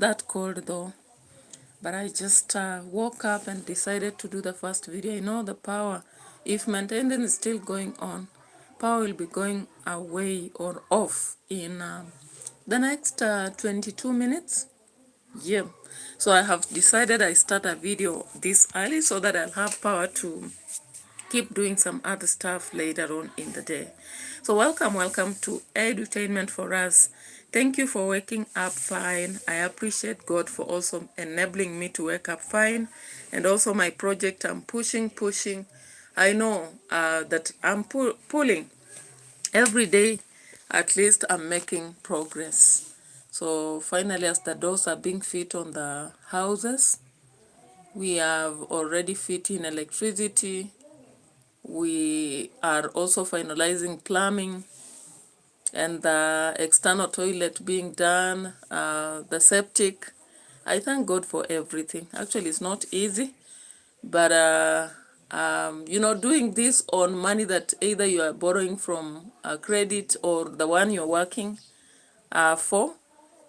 that cold though, but I just woke up and decided to do the first video. I know the power, if maintenance is still going on, power will be going away or off in the next 22 minutes. Yeah, so I have decided I start a video this early so that I'll have power to keep doing some other stuff later on in the day. So welcome to Edutainment for Us. Thank you for waking up fine. I appreciate God for also enabling me to wake up fine, and also my project I'm pushing. I know that I'm pulling every day. At least I'm making progress. So finally, as the doors are being fit on the houses, we have already fit in electricity. We are also finalizing plumbing and the external toilet being done, the septic. I thank God for everything. Actually, it's not easy, but you know, doing this on money that either you are borrowing from a credit or the one you're working for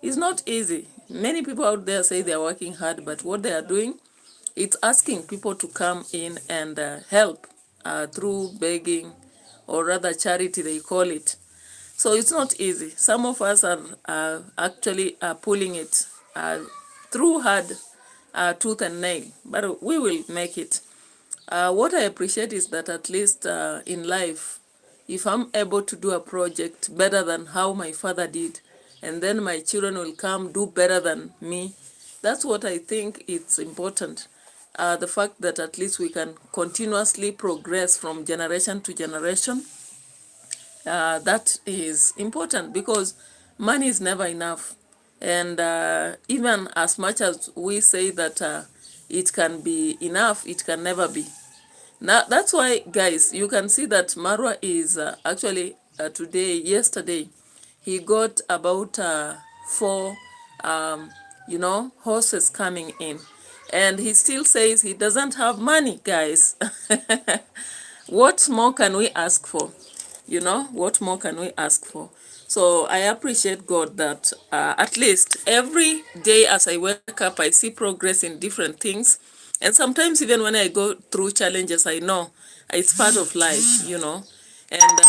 is not easy. Many people out there say they're working hard, but what they are doing, it's asking people to come in and help through begging, or rather charity they call it. So it's not easy. Some of us are actually pulling it through hard tooth and nail, but we will make it. What I appreciate is that at least in life, if I'm able to do a project better than how my father did, and then my children will come do better than me, that's what I think it's important. The fact that at least we can continuously progress from generation to generation, that is important, because money is never enough. And even as much as we say that it can be enough, it can never be. Now, that's why, guys, you can see that Marwa is actually yesterday, he got about 4, you know, horses coming in. And he still says he doesn't have money, guys. What more can we ask for? You know, what more can we ask for? So I appreciate God that at least every day as I wake up, I see progress in different things. And sometimes even when I go through challenges, I know it's part of life, you know. And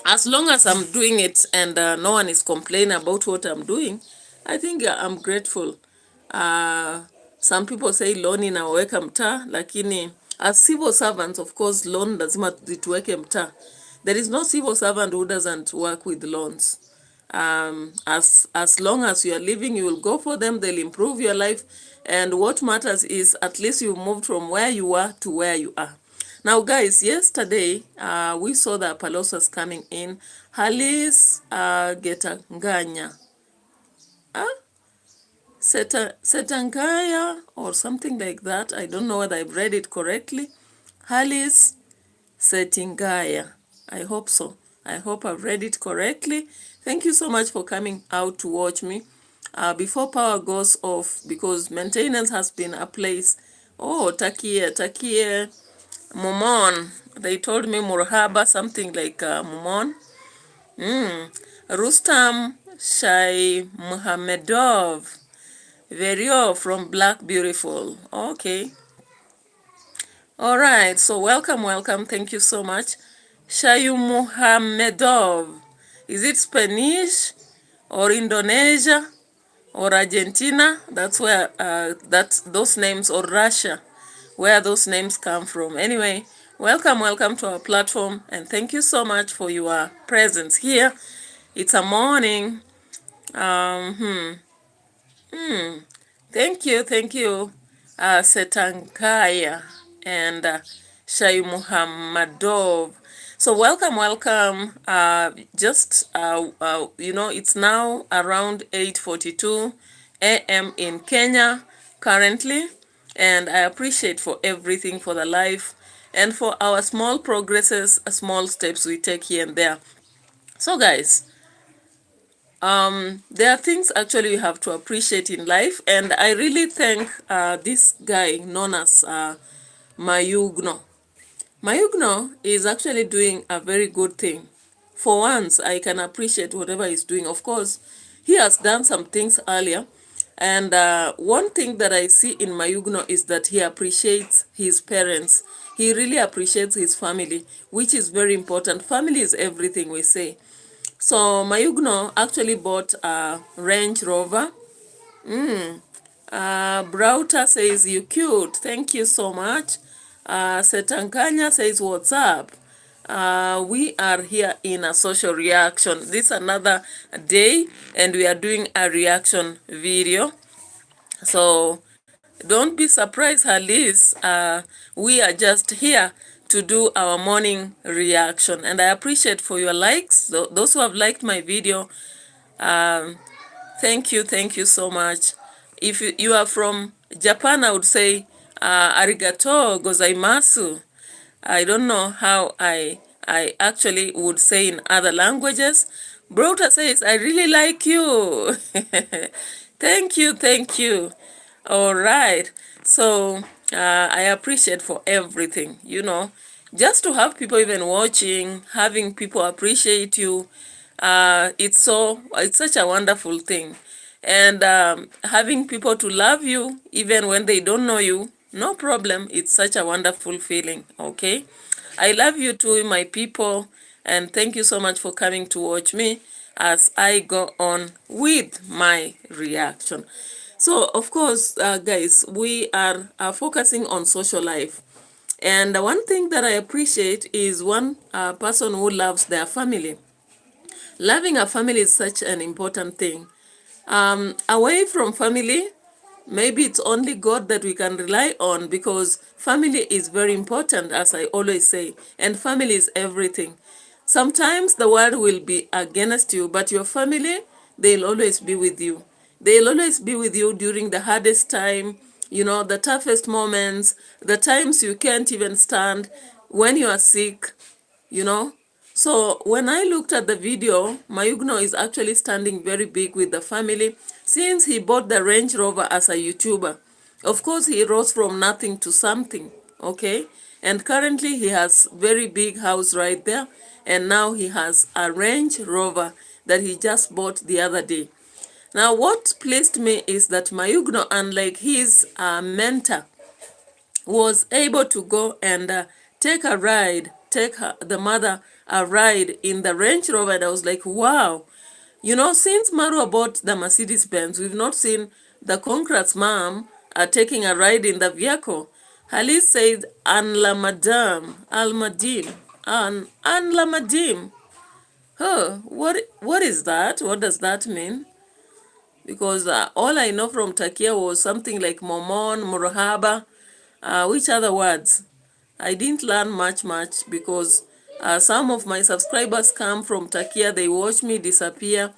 as long as I'm doing it and no one is complaining about what I'm doing, I think I'm grateful. Some people say loan inaweka mtaa, lakini as civil servants, of course, loan lazima zituweke mtaa. There is no civil servant who doesn't work with loans. As long as you are living, you will go for them, they'll improve your life. And what matters is at least you moved from where you are to where you are. Now, guys, yesterday, we saw the APPALOOSAs coming in. Halis Getanganya. Setangaya or something like that. I don't know whether I've read it correctly. Halis Setingaya. I hope so. I hope I've read it correctly. Thank you so much for coming out to watch me. Before power goes off, because maintenance has been a place. Oh, Takie, Mumon. They told me Murhaba, something like Mumon. Rustam Shai Muhammedov. Verio from Black Beautiful. Okay. All right. So welcome. Thank you so much. Shayu Muhammedov. Is it Spanish or Indonesia or Argentina? That's where those names, or Russia, where those names come from. Anyway, welcome to our platform, and thank you so much for your presence here. It's a morning. Thank you, Setankaya and Shai Muhammadov. So welcome. You know, it's now around 8:42 a.m. in Kenya currently, and I appreciate for everything, for the life, and for our small progresses, small steps we take here and there. So, guys, there are things actually you have to appreciate in life, and I really thank this guy known as Mayugno. Mayugno is actually doing a very good thing. For once, I can appreciate whatever he's doing. Of course, he has done some things earlier, And one thing that I see in Mayugno is that he appreciates his parents. He really appreciates his family, which is very important. Family is everything, we say. So Mayugno actually bought a Range Rover. Brauta says, you cute. Thank you so much. Setankanya says, what's up? We are here in a social reaction. This is another day, and we are doing a reaction video. So don't be surprised, Halis. We are just here to do our morning reaction. And I appreciate for your likes. Those who have liked my video, thank you so much. If you are from Japan, I would say arigato gozaimasu. I don't know how I actually would say in other languages. Brota says, I really like you. Thank you. All right. So I appreciate for everything, just to have people even watching, having people appreciate you. It's such a wonderful thing. And having people to love you even when they don't know you, no problem. It's such a wonderful feeling. Okay. I love you too, my people, and thank you so much for coming to watch me as I go on with my reaction. So, of course, guys, we are focusing on social life. And one thing that I appreciate is one person who loves their family. Loving a family is such an important thing. Away from family, maybe it's only God that we can rely on, because family is very important, as I always say, and family is everything. Sometimes the world will be against you, but your family, they'll always be with you. They'll always be with you during the hardest time, the toughest moments, the times you can't even stand, when you are sick, you know. So when I looked at the video, Mayugno is actually standing very big with the family since he bought the Range Rover as a YouTuber. Of course, he rose from nothing to something, okay? And currently he has very big house right there, and now he has a Range Rover that he just bought the other day. Now, what pleased me is that Mayugno, unlike his mentor, was able to go and take the mother a ride in the Range Rover. And I was like, wow. Since Marwa bought the Mercedes Benz, we've not seen the Concrate's mom taking a ride in the vehicle. Halis said, An la madam, al madim, an la madim. What is that? What does that mean? Because all I know from Takia was something like momon, murahaba. Which other words? I didn't learn much because some of my subscribers come from Takia. They watch me disappear.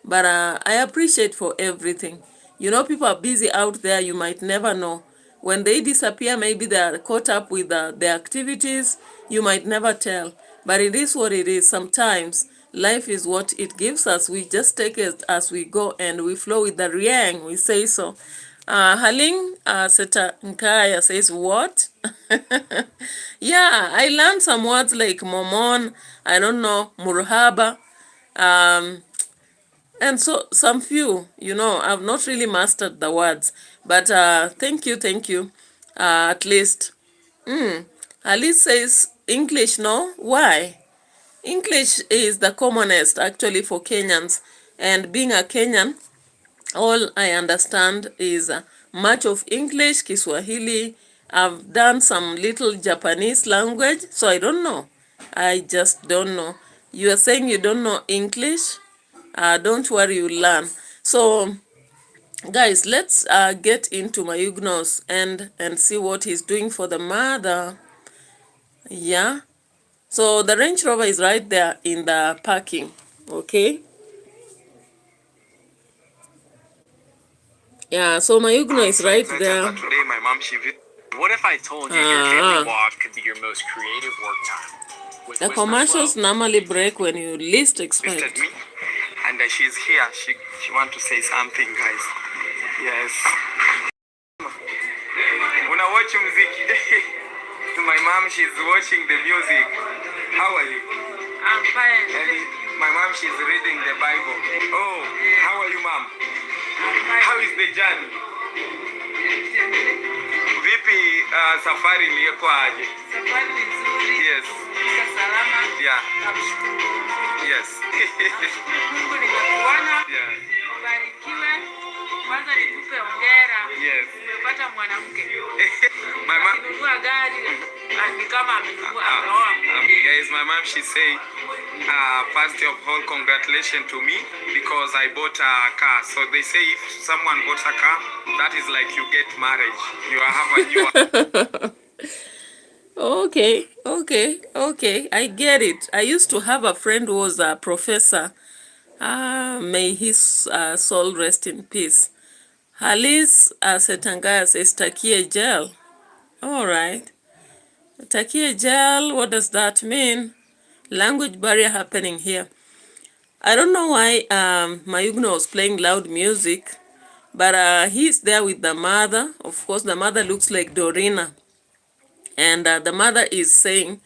But I appreciate for everything. People are busy out there. You might never know. When they disappear, maybe they are caught up with their activities. You might never tell. But it is what it is. Sometimes life is what it gives us. We just take it as we go, and we flow with the riang. We say so. Haling Seta Nkaya says, what? Yeah, I learned some words like momon, I don't know, murhaba, and so some few, I've not really mastered the words. But thank you, at least. Alice says, English, no? Why? English is the commonest actually for Kenyans. And being a Kenyan, all I understand is much of English, Kiswahili. I've done some little Japanese language, so I don't know. I just don't know. You are saying you don't know English? Don't worry, you learn. So, guys, let's get into Mayugno's and see what he's doing for the mother. Yeah. So the Range Rover is right there in the parking. Okay. Yeah, so Mayugno is right there. Today, my mom, what if I told you your daily walk could be your most creative work time? The commercials normally break when you least expect. Me, and she's here. She want to say something, guys. Yes. When I watch music, to my mom, she's watching the music. How are you? I'm fine. And my mom, she's reading the Bible. Oh, how are you, mom? How is the journey? Vipi safari ilikuwa aje? Safari ni nzuri. Yes. Fika salama. Yeah. Namshukuru Mungu. Yes. Mungu nimekuona. Yeah. Ubarikiwe. Kwanza nikupe hongera. Yes. Umepata mwanamke. My mom. Akinunua gari ni kama ameoa. Guys, my mom, she say, first of all, congratulations to me because I bought a car. So they say if someone bought a car, that is like you get married. You have a new. Okay. I get it. I used to have a friend who was a professor. May his soul rest in peace. Halis Setangaya says Takie jail. All right. Takie jail, what does that mean? Language barrier happening here. I don't know why Mayugno was playing loud music, but he's there with the mother. Of course, the mother looks like Dorina. And the mother is saying,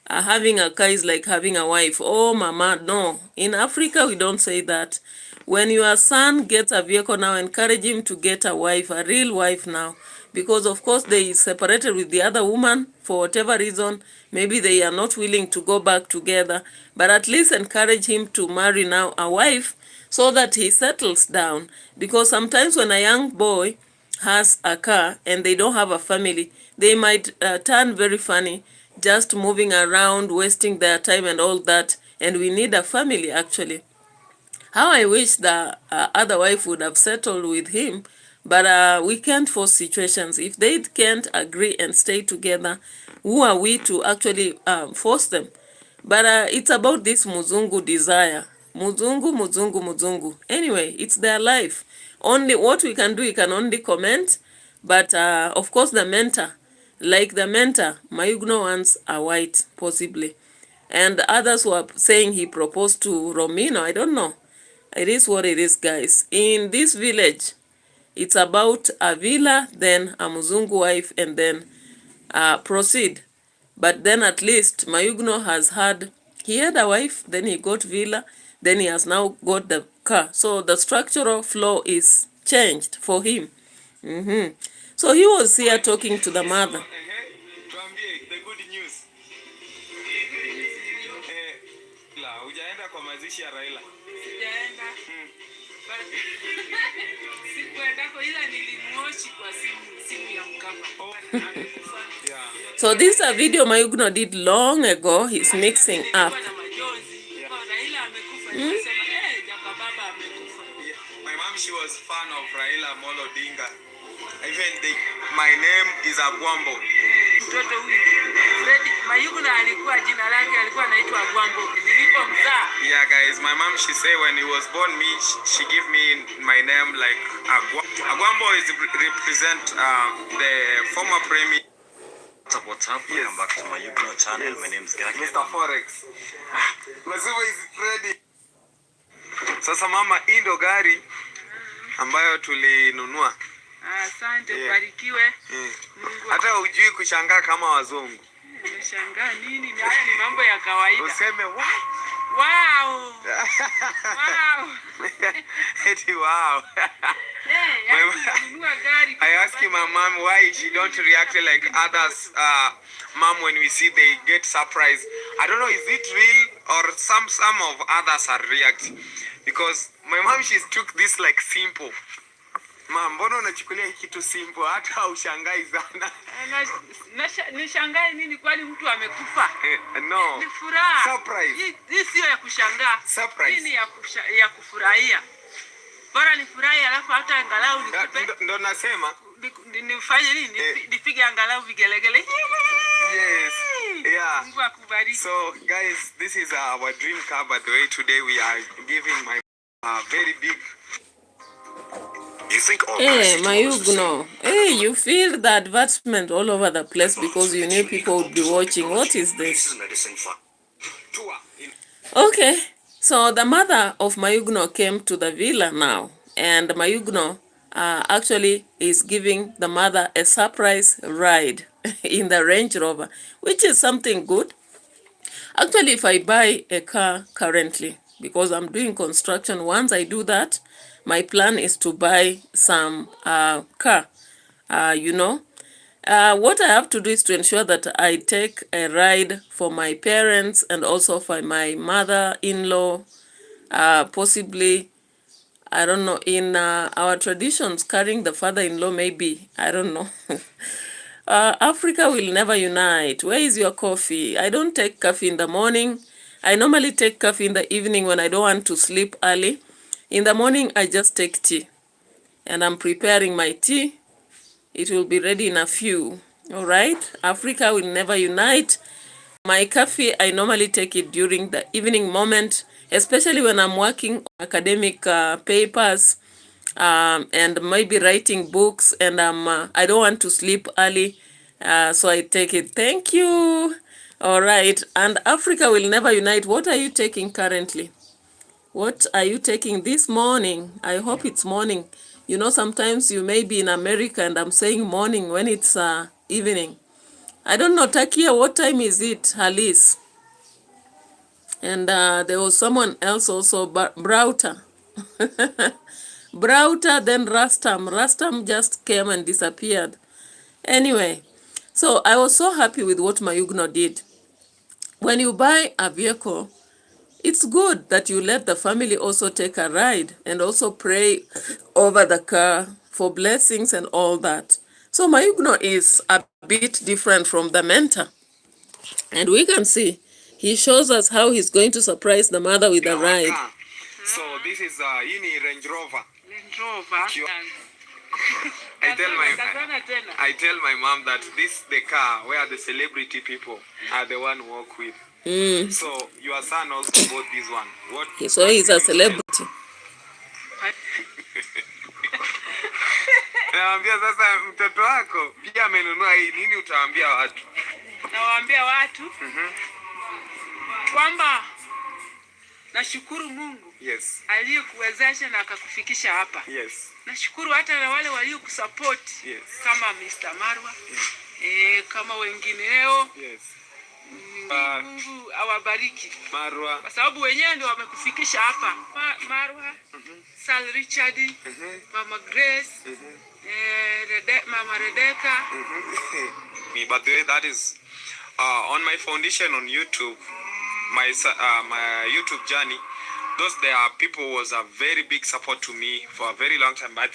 having a car is like having a wife. Oh, mama, no. In Africa, we don't say that. When your son gets a vehicle now, encourage him to get a wife, a real wife now. Because, of course, they separated with the other woman for whatever reason. Maybe they are not willing to go back together. But at least encourage him to marry now a wife so that he settles down. Because sometimes when a young boy has a car and they don't have a family, they might turn very funny, just moving around, wasting their time and all that. And we need a family, actually. How I wish the other wife would have settled with him, but we can't force situations. If they can't agree and stay together, who are we to actually force them? But it's about this Muzungu desire. Muzungu. Anyway, it's their life. Only what we can do, we can only comment. But of course, the mentor, Mayugno wants a white, possibly. And others were saying he proposed to Romino. I don't know. It is what it is, guys. In this village, it's about a villa, then a Muzungu wife, and then proceed. But then at least Mayugno he had a wife, then he got villa, then he has now got the car. So the structural flow is changed for him. So he was here talking to the mother. So this is a video Mayugno did long ago. He's mixing up. My mom, she was fan of Raila Molo Odinga. Even my name is Agwambo. Yeah, guys, my mom, she say when he was born, she give me my name like Agwambo. Agwambo is represent the former premier. What's up? Yes. Welcome back to my YouTube channel. My name is Mr. Forex. Lazima is ready. Sasa mama, hii ndo gari ambayo tulinunua. Asante, barikiwe. Hata hujui kushangaa kama wazungu. Nimeshangaa nini? Haya ni mambo ya kawaida. Useme wow. Wow. Eti wow. I ask my mom why she don't react like others. Mom, when we see they get surprised. I don't know, is it real or some of others are reacting? Because my mom, she took this like simple. Mama, mbona unachukulia kitu simple hata ushangai sana? Nishangai nini kwani mtu amekufa? No. Ni furaha. Surprise. Hii sio ya kushangaa. Surprise. Hii ni ya kufurahia. Bora nifurahi alafu hata angalau nikupe. Ndo nasema nifanye nini? Nipige angalau vigelegele. Yes. Yeah. Mungu akubariki. So guys, this is our dream car, by the way. Today we are giving my very big. You think all Mayugno. Hey, you feel the advertisement all over the place because you knew people would be watching. What is this? Okay, so the mother of Mayugno came to the villa now, and Mayugno actually is giving the mother a surprise ride in the Range Rover, which is something good. Actually, if I buy a car currently, because I'm doing construction, once I do that, my plan is to buy some car, you know. What I have to do is to ensure that I take a ride for my parents and also for my mother-in-law, possibly, I don't know, in our traditions, carrying the father-in-law maybe, I don't know. Africa will never unite. Where is your coffee? I don't take coffee in the morning. I normally take coffee in the evening when I don't want to sleep early. In the morning, I just take tea. And I'm preparing my tea. It will be ready in a few. All right? Africa will never unite. My coffee, I normally take it during the evening moment, especially when I'm working on academic papers, and maybe writing books, and I don't want to sleep early, so I take it. Thank you. All right. And Africa will never unite. What are you taking currently? What are you taking this morning? I hope it's morning. You know, sometimes you may be in America and I'm saying morning when it's evening. I don't know, Takia, what time is it, Alice? And there was someone else also, Browter. Browter, then Rastam. Rastam just came and disappeared. Anyway, so I was so happy with what Mayugno did. When you buy a vehicle, it's good that you let the family also take a ride and also pray over the car for blessings and all that. So Mayugno is a bit different from the mentor. And we can see, he shows us how he's going to surprise the mother with a ride. So this is ini Range Rover. Range Rover. I tell my mom that this the car where the celebrity people are the one who walk with. So your son also bought this one. So he's a celebrity. Naambia sasa mtoto wako pia amenunua hii, nini utaambia watu? Nawaambia watu kwamba nashukuru Mungu. Yes. Aliyekuwezesha na akakufikisha hapa. Yes. Nashukuru hata na wale waliokusupport. Yes. Kama Mr. Marwa. Yes. Kama wengineo. Yes. Mungu awabariki. Marwa. Kwa sababu wenyewe ndio wamekufikisha hapa. Marwa. Sal Richard. Mama Grace. Mama Rebecca. But the way that is on my foundation on YouTube, my YouTube journey, those there are people who was a very big support to me for a very long time. But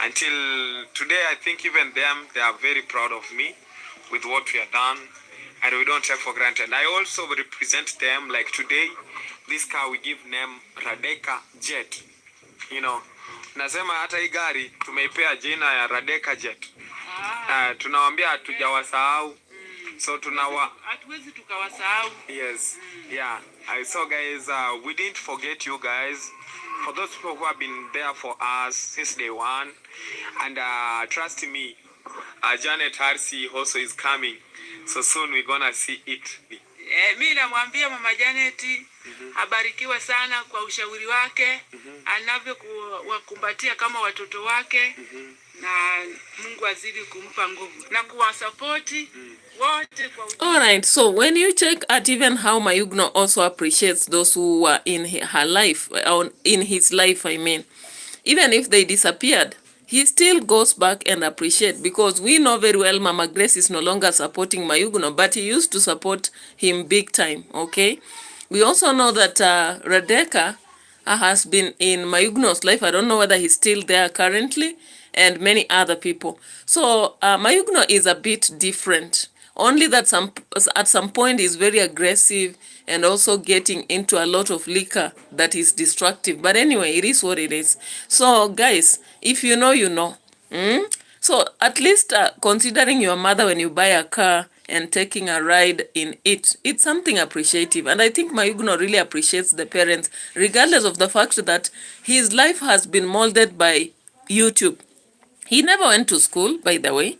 until today, I think even them, they are very proud of me with what we have done, and we don't take for granted. I also represent them. Like today, this car we give name Radeka Jet. You know, nasema hata hii gari tumeipea jina ya Radeka Jet. Tunawaambia hatujawasahau. So hatuwezi tukawasahau. Yes. Yeah. So guys, we didn't forget you guys. For those people who have been there for us since day one, and trust me, Janet Harsi also is coming. So soon we're gonna see it. Mimi namwambia Mama Janet abarikiwe sana kwa ushauri wake, anavyokuwakumbatia kama watoto wake, na Mungu azidi kumpa nguvu na kuwasupporti wote kwa. All right, so when you check at even how Mayugno also appreciates those who were in her life, or in his life, I mean, even if they disappeared, he still goes back and appreciate, because we know very well Mama Grace is no longer supporting Mayugno, but he used to support him big time, okay? We also know that Radeka has been in Mayugno's life. I don't know whether he's still there currently, and many other people. So Mayugno is a bit different. Only that at some point he's very aggressive and also getting into a lot of liquor that is destructive. But anyway, it is what it is. So guys, if you know, you know. So at least considering your mother when you buy a car and taking a ride in it, it's something appreciative. And I think Mayugno really appreciates the parents, regardless of the fact that his life has been molded by YouTube. He never went to school, by the way.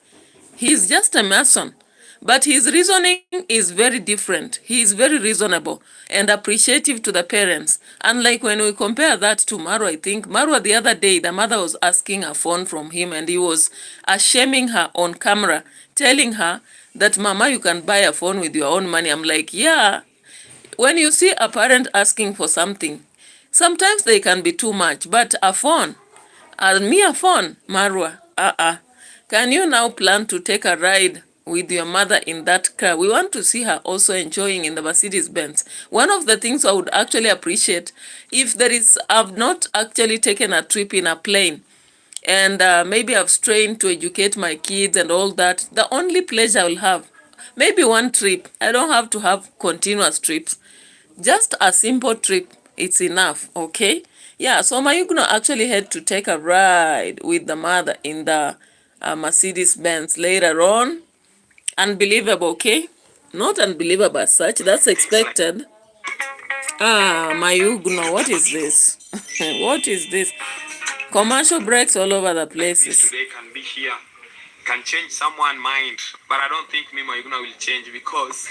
He's just a mason. But his reasoning is very different. He is very reasonable and appreciative to the parents. Unlike when we compare that to Marwa, I think Marwa the other day, the mother was asking a phone from him and he was shaming her on camera, telling her that, Mama, you can buy a phone with your own money. I'm like, yeah. When you see a parent asking for something, sometimes they can be too much, but a phone, mere phone, Marwa. Can you now plan to take a ride with your mother in that car? We want to see her also enjoying in the Mercedes Benz. One of the things I would actually appreciate, if there is, I've not actually taken a trip in a plane, and maybe I've strained to educate my kids and all that. The only pleasure I will have, maybe one trip. I don't have to have continuous trips. Just a simple trip, it's enough, okay? Yeah, so Mayugno actually had to take a ride with the mother in the Mercedes Benz later on. Unbelievable, okay? Not unbelievable as such, that's expected. Mayugno, what is this? What is this? Commercial breaks all over the places. Today can be here, can change someone's mind, but I don't think me, Mayugno, will change because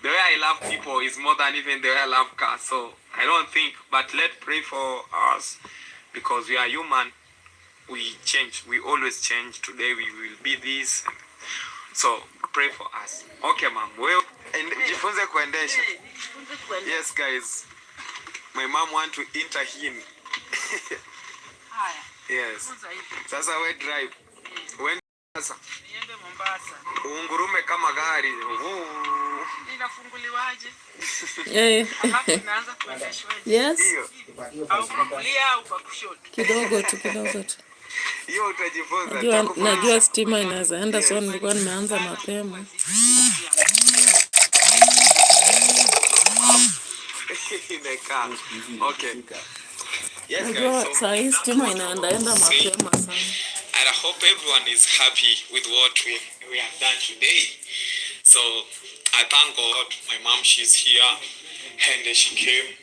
the way I love people is more than even the way I love cars. So I don't think, but let's pray for us because we are human. We change. We always change. Today we will be this. So pray for us. Okay, mom. Well, and jifunze kuendesha. Yes, guys. My mom want to enter in. Yes. Sasa we drive. When sasa. Niende Mombasa. Ungurume kama gari. Inafunguliwaje? Alafu inaanza kuendeshwaje? Yes. Au kwa kulia au kwa kushoto. Kidogo tu. Hiyo utajifunza. Najua stima inaweza enda, so nilikuwa nimeanza mapema. Okay. Yes, najua guys, saa hii stima inaenda mapema sana. And I hope everyone is happy with what we have done today. So I thank God my mom, she's here and she came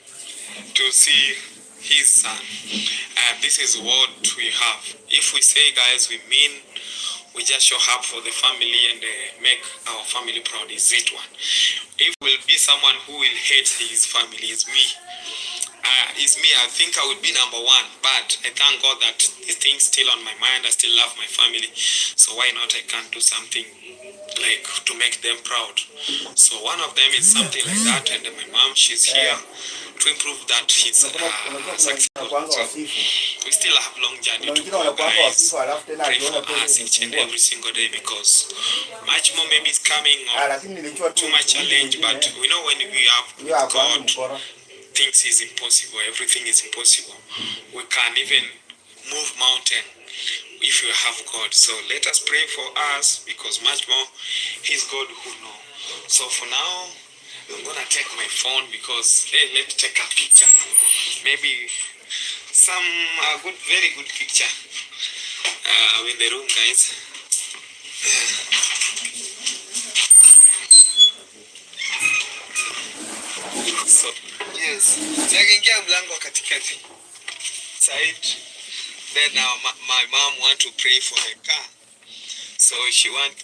to see his son. And this is what we have. If we say, guys, we mean, we just show up for the family and make our family proud. Is it one? If will be someone who will hate his family, is me. It's me. I think I would be number one, but I thank God that these things still on my mind. I still love my family, so why not? I can't do something like to make them proud. So one of them is something like that, and my mom, she's here to improve that he's successful. So we still have long journey to go, guys. Pray for us each and every single day because much more maybe is coming or too much challenge, but we know when we have God, things is impossible. Everything is impossible. We can even move mountain if you have God. So let us pray for us because much more He's God who know. So for now, I'm gonna take my phone because let's take a picture. Maybe some good, very good picture in the room, guys. So yes, tunaingia mlango katikati side. Then now my mom want to pray for the car, so she want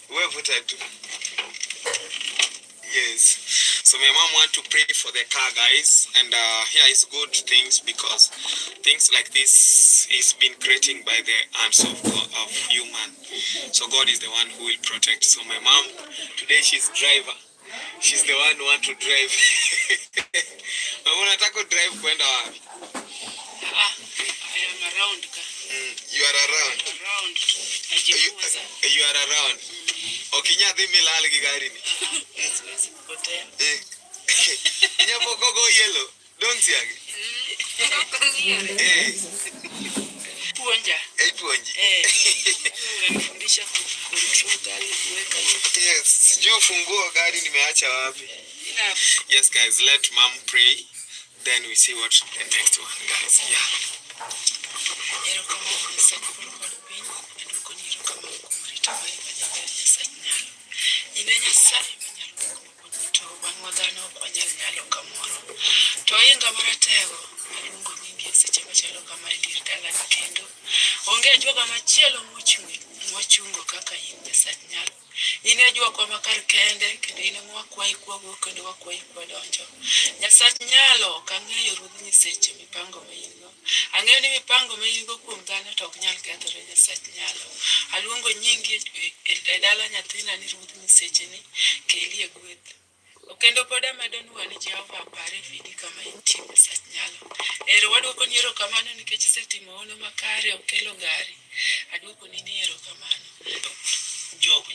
yes. So my mom want to pray for the car, guys, and here is good things because things like this is been creating by the hands of God, of human. So God is the one who will protect. So my mom today she's driver. She's the one who want to drive. Mama, unataka drive kwenda wapi? I am around. You are around. Around. You are around. Okinya dhimi lali gari ni. Siwezi kupotea. Nyapo gogo yellow. Don't yagi. Puonja. Puonji. Unanifundisha kucontrol gari kuweka hivi. Yes, sijui funguo gari nimeacha wapi. Yes, guys, let mom pray. Then we see what the next one, guys. Yeah. Inejua kwa makar kende kendo inamwa kwai kwa kendo wa kwai kwa donjo Nyasach nyalo kang'eyo ruodh nyiseche mipango mayingo ang'eyo ni mipango mayingo kuom dhano to ok nyal kethore. Nyasach nyalo aluongo nyingi e dala nyathina ni ruodh nyiseche ni kelie gweth Kendo pod amedo nuo ni Jehova apare vidi kama itime sach nyalo. Ero waduoko ni erokamano nikech isetimo hono makare, okelo gari. Aduoko ni erokamano.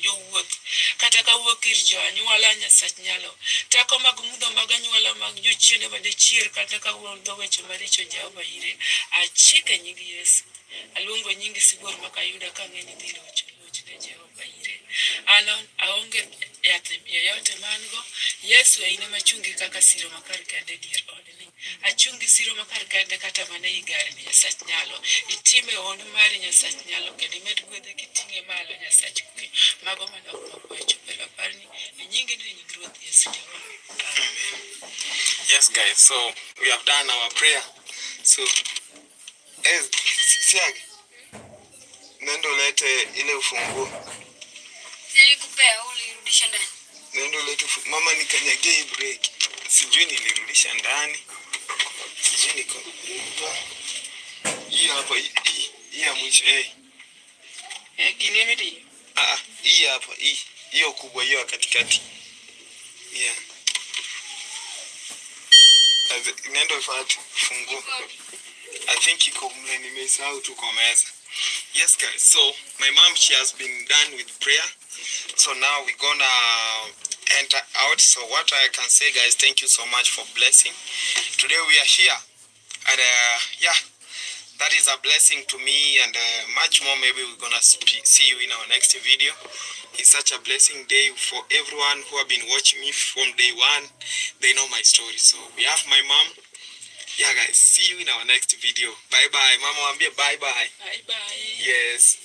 Jowuoth kata kawuok ir jo anyuola Nyasach nyalo. Teko mag mudho mag anyuola mag jochiende madichier kata kawuondo weche maricho Jehova ire. Achike nying Yesu. Aluongo nying sibuor makayuda kang'eni dhi lochne Jehova ire. An aonge yath yeyote mango. Yesu ine machungi kaka siro makar kende dier odni. Achungi siro makar kende kata mana i gari ni Nyasach nyalo. Itime hono mari Nyasach nyalo kendo imed gwedhe kiting'e malo Nyasach kwe. Mago manok makwacho pero parni nyingi ni nying Ruoth Yesu Jehova. Amen. Yes, guys. So we have done our prayer. So, siagi, nendo lete ile ufunguo. Nilikupea ulirudisha ndani. Nendo lete mama nikanyagie break. Sijui nilirudisha ndani. Sijui niko. Hii hapa hii ya mwisho Gini emedi? Hii hapa hiyo kubwa hiyo katikati. Yeah. Nendo ifate funguo. I think iko nimesahau tu kwa meza. Yes guys, so my mom, she has been done with prayer. So now we're gonna enter out. So what I can say, guys, thank you so much for blessing. Today we are here, and yeah, that is a blessing to me, and much more. Maybe we're gonna see you in our next video. It's such a blessing day for everyone who have been watching me from day one. They know my story. So we have my mom. Yeah guys, see you in our next video. Bye bye. Mama wambie bye bye. Bye bye. Yes.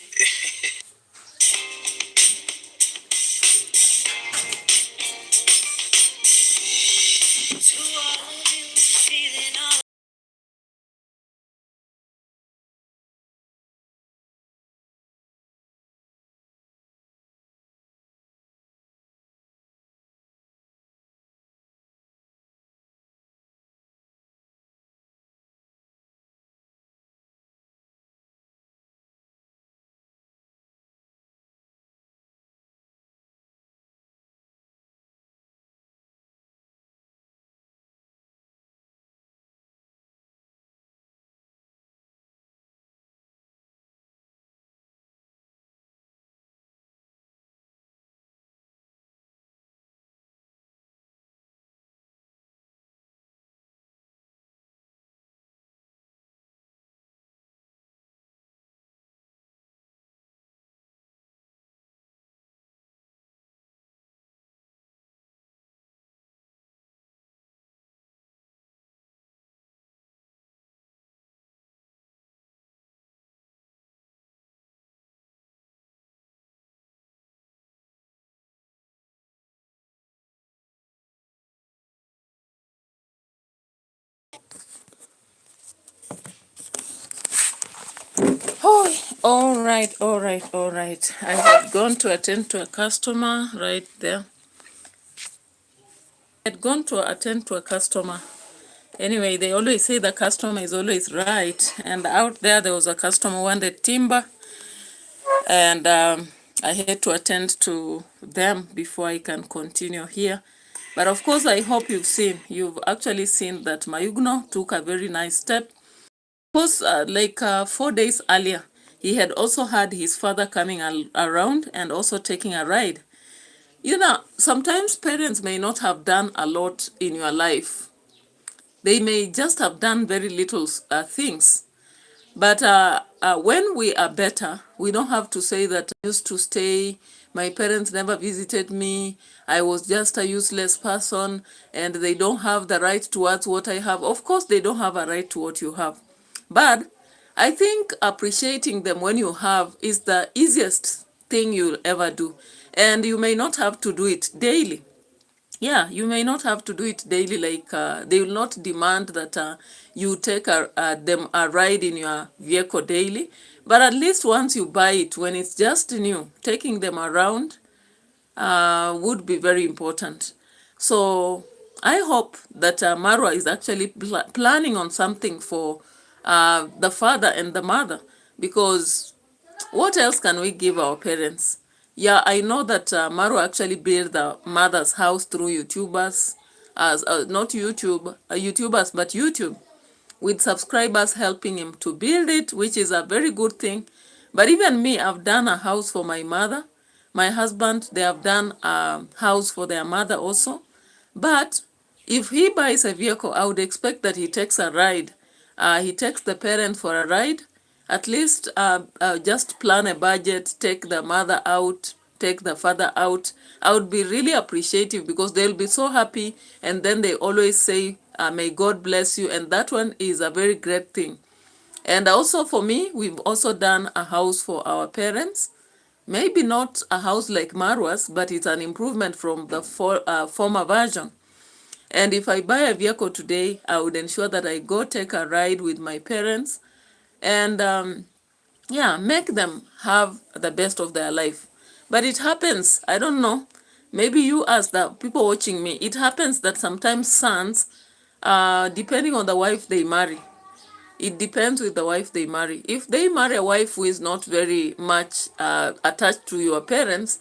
Oh, all right. I had gone to attend to a customer right there. I had gone to attend to a customer. Anyway, they always say the customer is always right. And out there was a customer who wanted timber. And I had to attend to them before I can continue here. But of course, I hope you've actually seen that Mayugno took a very nice step. Because like 4 days earlier, he had also had his father coming around and also taking a ride. You know, sometimes parents may not have done a lot in your life. They may just have done very little things. But when we are better, we don't have to say that I used to stay, my parents never visited me, I was just a useless person, and they don't have the right towards what I have. Of course, they don't have a right to what you have. But I think appreciating them when you have is the easiest thing you'll ever do. And you may not have to do it daily. Yeah, you may not have to do it daily, like they will not demand that you take them a ride in your vehicle daily. But at least once you buy it, when it's just new, taking them around would be very important. So I hope that Marwa is actually planning on something for the father and the mother, because what else can we give our parents? Yeah, I know that Maru actually built the mother's house through YouTubers, as not YouTube, YouTubers, but YouTube, with subscribers helping him to build it, which is a very good thing. But even me, I've done a house for my mother. My husband, they have done a house for their mother also. But if he buys a vehicle, I would expect that he takes a ride. He takes the parent for a ride. At least just plan a budget, take the mother out, take the father out. I would be really appreciative because they'll be so happy, and then they always say, may God bless you, and that one is a very great thing. And also for me, we've also done a house for our parents. Maybe not a house like Marwa's, but it's an improvement from the former version. And if I buy a vehicle today, I would ensure that I go take a ride with my parents and yeah, make them have the best of their life. But it happens, I don't know, maybe you as the people watching me, it happens that sometimes sons, depending on the wife they marry, it depends with the wife they marry. If they marry a wife who is not very much attached to your parents,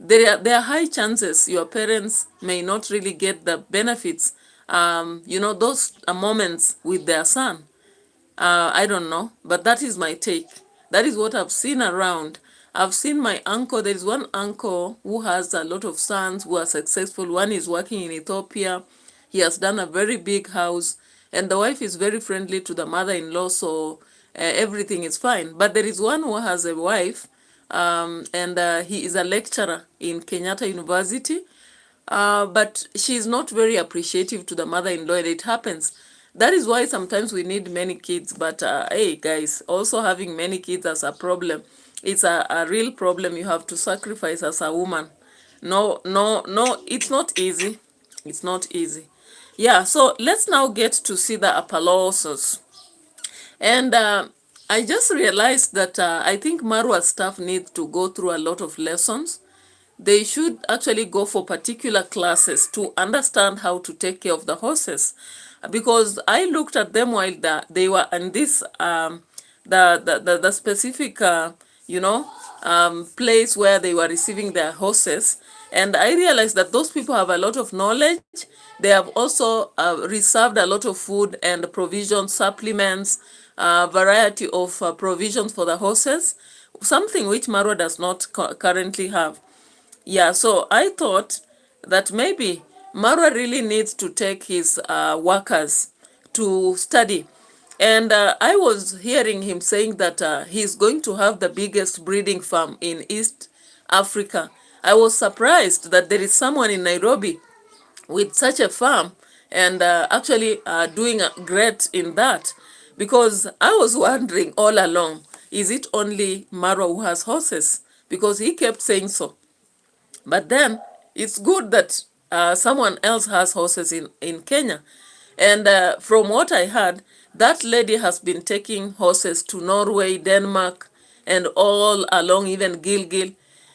there are high chances your parents may not really get the benefits, those moments with their son. I don't know, but that is my take. That is what I've seen around. I've seen my uncle. There is one uncle who has a lot of sons who are successful. One is working in Ethiopia. He has done a very big house, and the wife is very friendly to the mother-in-law, so everything is fine. But there is one who has a wife, and he is a lecturer in Kenyatta University, but she's not very appreciative to the mother-in-law, and it happens. That is why sometimes we need many kids. But hey, guys, also having many kids as a problem, it's a real problem. You have to sacrifice as a woman. No, no, no, it's not easy. It's not easy. Yeah, so let's now get to see the APPALOOSAs. And I just realized that I think Marwa's staff needs to go through a lot of lessons. They should actually go for particular classes to understand how to take care of the horses. Because I looked at them while they were in this, the specific, place where they were receiving their horses. And I realized that those people have a lot of knowledge. They have also reserved a lot of food and provision supplements, variety of provisions for the horses, something which Marwa does not currently have. Yeah, so I thought that maybe Marwa really needs to take his workers to study. And I was hearing him saying that he's going to have the biggest breeding farm in East Africa. I was surprised that there is someone in Nairobi with such a farm and actually doing great in that. Because I was wondering all along, is it only Marwa who has horses? Because he kept saying so. But then it's good that someone else has horses in Kenya. And from what I heard, that lady has been taking horses to Norway, Denmark, and all along even Gilgil.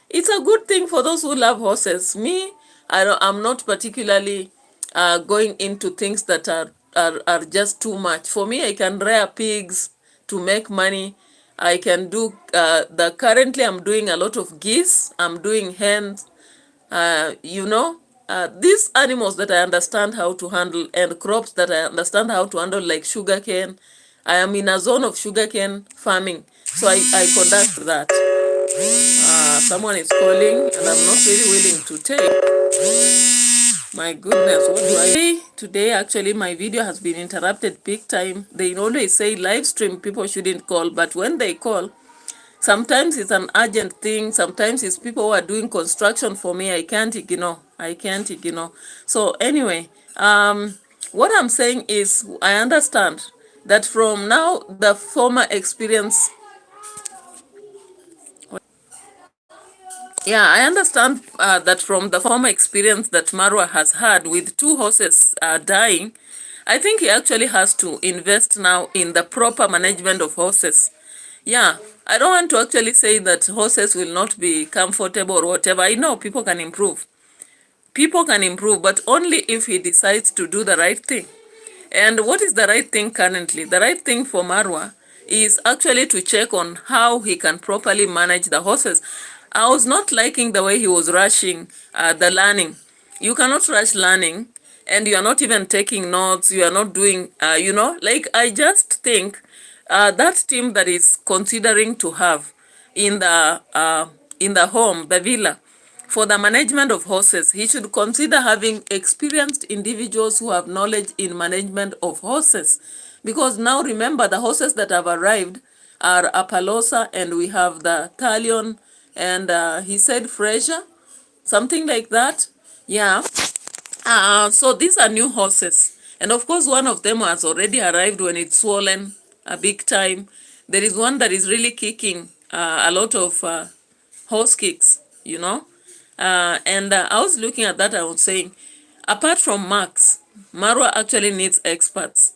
It's a good thing for those who love horses. Me, I'm not particularly going into things that are just too much. For me, I can rear pigs to make money. I can do, currently I'm doing a lot of geese. I'm doing hens. These animals that I understand how to handle and crops that I understand how to handle, like sugarcane. I am in a zone of sugarcane farming, so I conduct that. Someone is calling and I'm not really willing to take. My goodness, what do I say? Today, actually, my video has been interrupted big time. They always say live stream people shouldn't call, but when they call, sometimes it's an urgent thing. Sometimes it's people who are doing construction for me. I can't ignore. So anyway, what I'm saying is I understand that from now, the former experience. Yeah, I understand that from the former experience that Marwa has had with two horses dying, I think he actually has to invest now in the proper management of horses. Yeah, I don't want to actually say that horses will not be comfortable or whatever. I know people can improve. People can improve, but only if he decides to do the right thing. And what is the right thing currently? The right thing for Marwa is actually to check on how he can properly manage the horses. I was not liking the way he was rushing the learning. You cannot rush learning, and you are not even taking notes. You are not doing, like I just think that team that is considering to have in the home, the villa, for the management of horses, he should consider having experienced individuals who have knowledge in management of horses. Because now remember, the horses that have arrived are APPALOOSA, and we have the Talion, and he said Fraser, something like that. Yeah. So these are new horses. And of course, one of them has already arrived when it's swollen a big time. There is one that is really kicking a lot of horse kicks, and I was looking at that. I was saying, apart from Max, Marwa actually needs experts.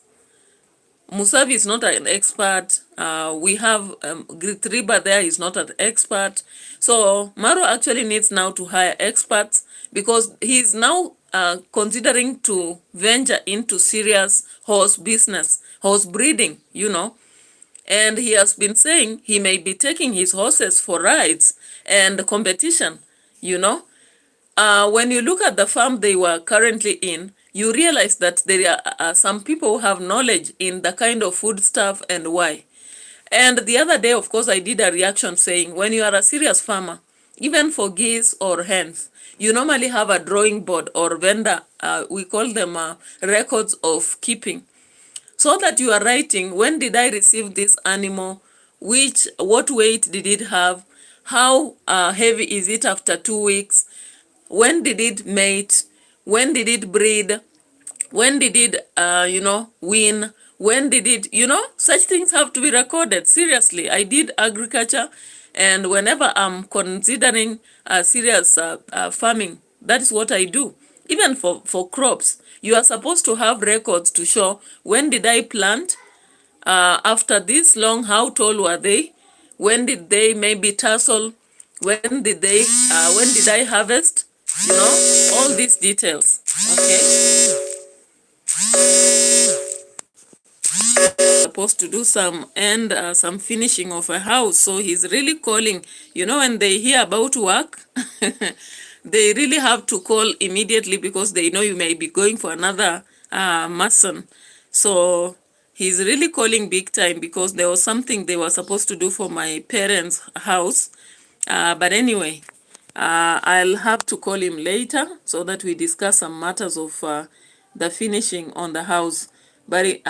Musavi is not an expert. We have Gritriba there is not an expert. So Marwa actually needs now to hire experts, because he's now considering to venture into serious horse business, horse breeding, And he has been saying he may be taking his horses for rides and competition, When you look at the farm they were currently in, you realize that there are some people who have knowledge in the kind of food stuff and why. And the other day, of course, I did a reaction saying, when you are a serious farmer, even for geese or hens, you normally have a drawing board or vendor, we call them records of keeping, so that you are writing, when did I receive this animal, what weight did it have, how heavy is it after 2 weeks, when did it mate, when did it breed, when did it win, when did it, such things have to be recorded. Seriously, I did agriculture, and whenever I'm considering serious farming, that is what I do. Even for crops, you are supposed to have records to show, when did I plant, after this long, how tall were they, when did they maybe tassel, when did I harvest, all these details. Okay, supposed to do some finishing of a house, so he's really calling. When they hear about work, they really have to call immediately, because they know you may be going for another mason. So he's really calling big time, because there was something they were supposed to do for my parents' house. But anyway, I'll have to call him later so that we discuss some matters of the finishing on the house. But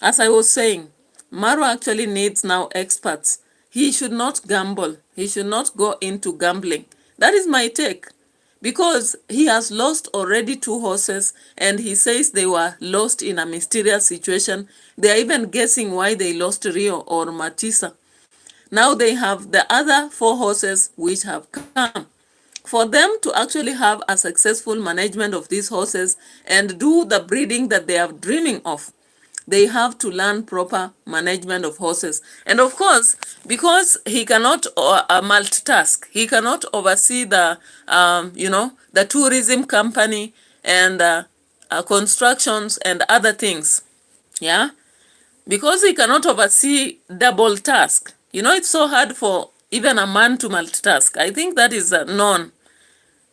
as I was saying, Maro actually needs now experts. He should not gamble. He should not go into gambling. That is my take. Because he has lost already 2 horses, and he says they were lost in a mysterious situation. They are even guessing why they lost Rio or Matisa. Now they have the other 4 horses which have come. For them to actually have a successful management of these horses and do the breeding that they are dreaming of, they have to learn proper management of horses. And of course, because he cannot multitask, he cannot oversee the tourism company and constructions and other things. Yeah, because he cannot oversee double task. It's so hard for even a man to multitask. I think that is known.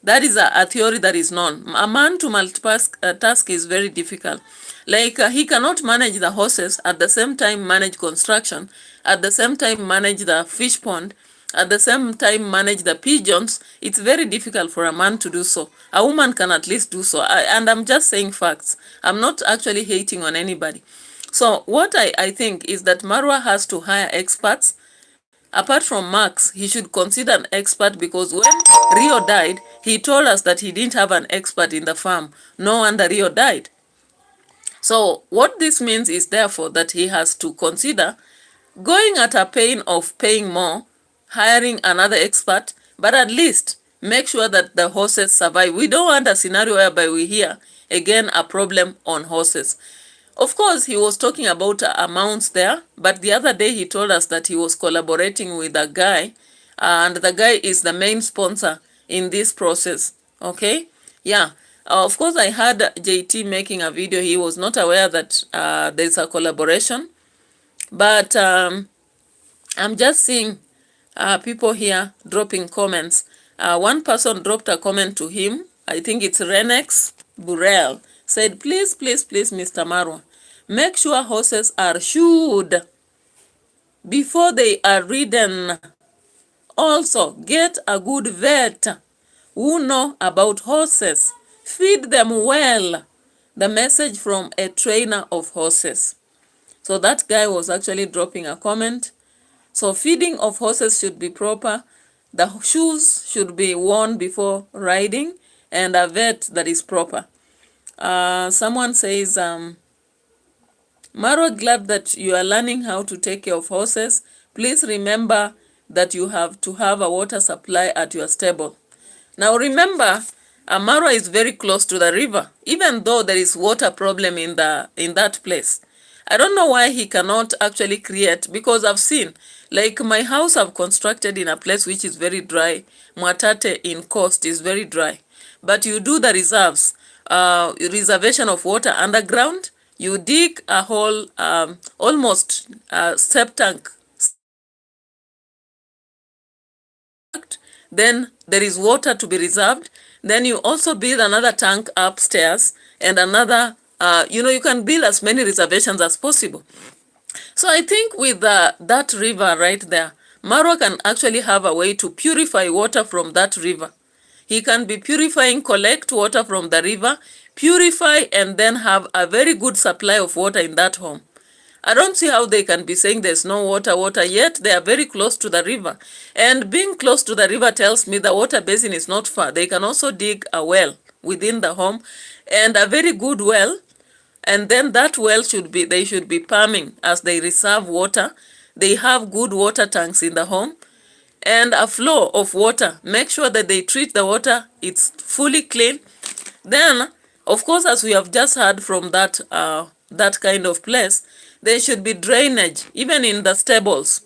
That is a theory that is known. A man to multitask task is very difficult. Like he cannot manage the horses, at the same time manage construction, at the same time manage the fish pond, at the same time manage the pigeons. It's very difficult for a man to do so. A woman can at least do so. And I'm just saying facts. I'm not actually hating on anybody. So what I think is that Marwa has to hire experts. Apart from Max, he should consider an expert, because when Rio died, he told us that he didn't have an expert in the farm. No wonder Rio died. So what this means is therefore that he has to consider going at a pain of paying more, hiring another expert, but at least make sure that the horses survive. We don't want a scenario whereby we hear again a problem on horses. Of course, he was talking about amounts there, but the other day he told us that he was collaborating with a guy, and the guy is the main sponsor in this process. Okay? Yeah. Of course, I heard JT making a video. He was not aware that there's a collaboration, but I'm just seeing people here dropping comments. One person dropped a comment to him. I think it's Renex Burrell. Said, please, please, please, Mr. Marwa, make sure horses are shoed before they are ridden. Also, get a good vet who know about horses. Feed them well. The message from a trainer of horses. So that guy was actually dropping a comment. So feeding of horses should be proper. The shoes should be worn before riding, and a vet that is proper. Someone says, Maro, glad that you are learning how to take care of horses. Please remember that you have to have a water supply at your stable. Now remember, Marwa is very close to the river, even though there is water problem in that place. I don't know why he cannot actually create, because I've seen, like my house I've constructed in a place which is very dry. Mwatate in coast is very dry. But you do the reserves, reservation of water underground. You dig a hole, almost step tank. Then there is water to be reserved. Then you also build another tank upstairs and another, you can build as many reservations as possible. So I think with that river right there, Marwa can actually have a way to purify water from that river. He can be purifying, collect water from the river, purify, and then have a very good supply of water in that home. I don't see how they can be saying there's no water, yet they are very close to the river. And being close to the river tells me the water basin is not far. They can also dig a well within the home, and a very good well. And then that well they should be pumping as they reserve water. They have good water tanks in the home and a flow of water. Make sure that they treat the water, it's fully clean. Then, of course, as we have just heard from that kind of place, there should be drainage, even in the stables,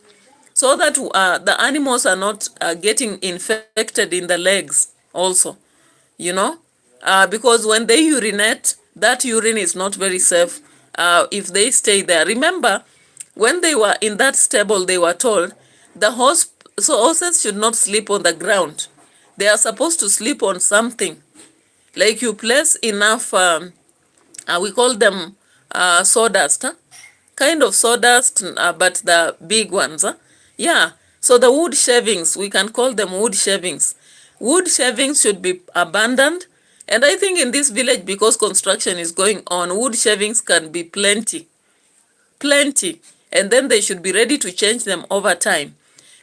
so that the animals are not getting infected in the legs also, because when they urinate, that urine is not very safe if they stay there. Remember, when they were in that stable, they were told horses should not sleep on the ground. They are supposed to sleep on something. Like you place enough, we call them sawdust, kind of sawdust, but the big ones. Yeah, so the wood shavings, we can call them wood shavings. Wood shavings should be abandoned. And I think in this village, because construction is going on, wood shavings can be plenty. And then they should be ready to change them over time.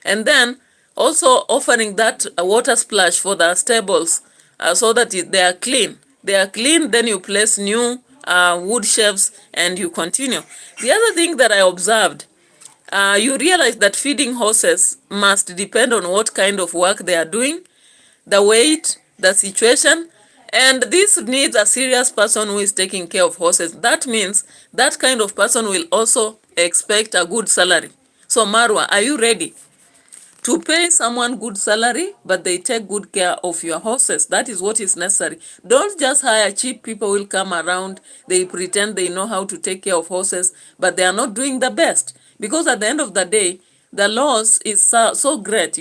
And then also offering that water splash for the stables so that they are clean. They are clean, then you place new wood shelves and you continue. The other thing that I observed, you realize that feeding horses must depend on what kind of work they are doing, the weight, the situation, and this needs a serious person who is taking care of horses. That means that kind of person will also expect a good salary. So Marwa, are you ready to pay someone good salary, but they take good care of your horses? That is what is necessary. Don't just hire cheap people who will come around. They pretend they know how to take care of horses, but they are not doing the best. Because at the end of the day, the loss is so great,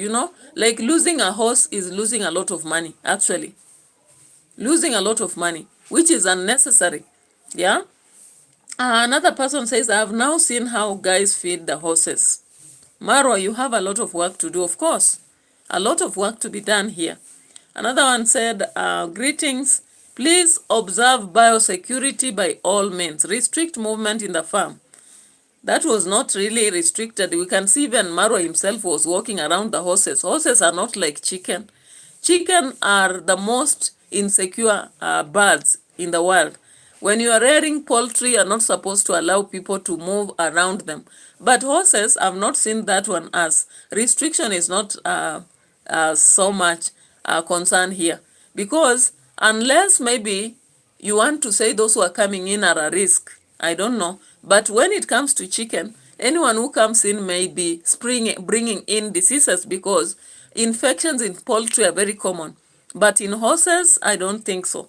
like losing a horse is losing a lot of money, actually. Losing a lot of money, which is unnecessary. Yeah. Another person says, I have now seen how guys feed the horses. Marwa, you have a lot of work to do, of course. A lot of work to be done here. Another one said, greetings. Please observe biosecurity by all means. Restrict movement in the farm. That was not really restricted. We can see even Marwa himself was walking around the horses. Horses are not like chicken. Chicken are the most insecure birds in the world. When you are rearing poultry, you are not supposed to allow people to move around them. But horses, I've not seen that one as restriction is not so much concern here. Because unless maybe you want to say those who are coming in are a risk, I don't know. But when it comes to chicken, anyone who comes in may be bringing in diseases, because infections in poultry are very common. But in horses, I don't think so.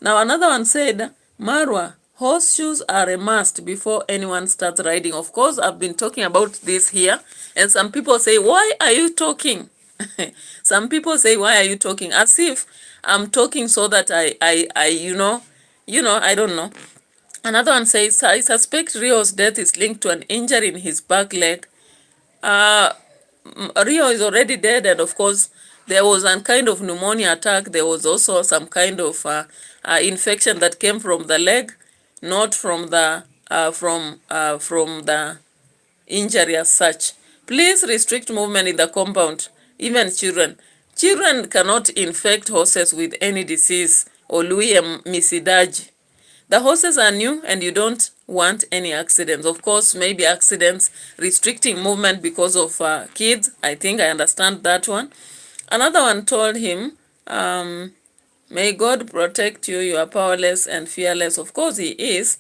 Now, another one said, Marwa, Horseshoes are a must before anyone starts riding. Of course, I've been talking about this here, and some people say, why are you talking? Some people say, why are you talking? As if I'm talking so that I I don't know. Another one says, I suspect Rio's death is linked to an injury in his back leg. Rio is already dead, and of course, there was a kind of pneumonia attack. There was also some kind of infection that came from the leg, not from the from the injury as such. Please restrict movement in the compound, even children. Children cannot infect horses with any disease or misidaji. The horses are new and you don't want any accidents. Of course, maybe accidents, restricting movement because of kids. I think I understand that one. Another one told him, may God protect you, you are powerless and fearless. Of course he is,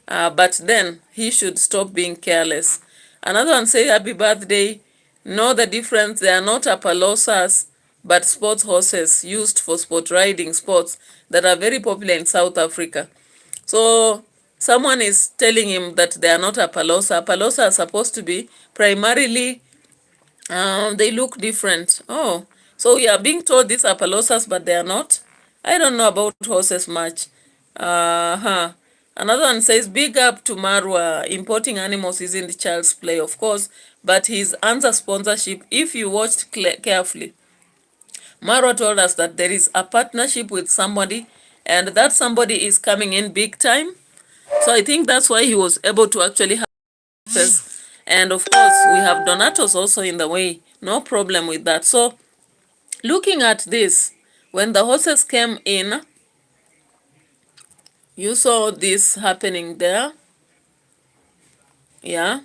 but then he should stop being careless. Another one say, happy birthday. Know the difference. They are not APPALOOSAs, but sports horses used for sport riding sports that are very popular in South Africa. So someone is telling him that they are not APPALOOSA. APPALOOSA are supposed to be primarily, they look different. Oh, so we are being told these are APPALOOSAs, but they are not. I don't know about horses much. Another one says, big up to Marwa. Importing animals isn't child's play, of course, but his answer sponsorship, if you watched carefully, Marwa told us that there is a partnership with somebody, and that somebody is coming in big time. So I think that's why he was able to actually have access. And of course, we have Donatos also in the way. No problem with that. So looking at this, when the horses came in, you saw this happening there. Yeah.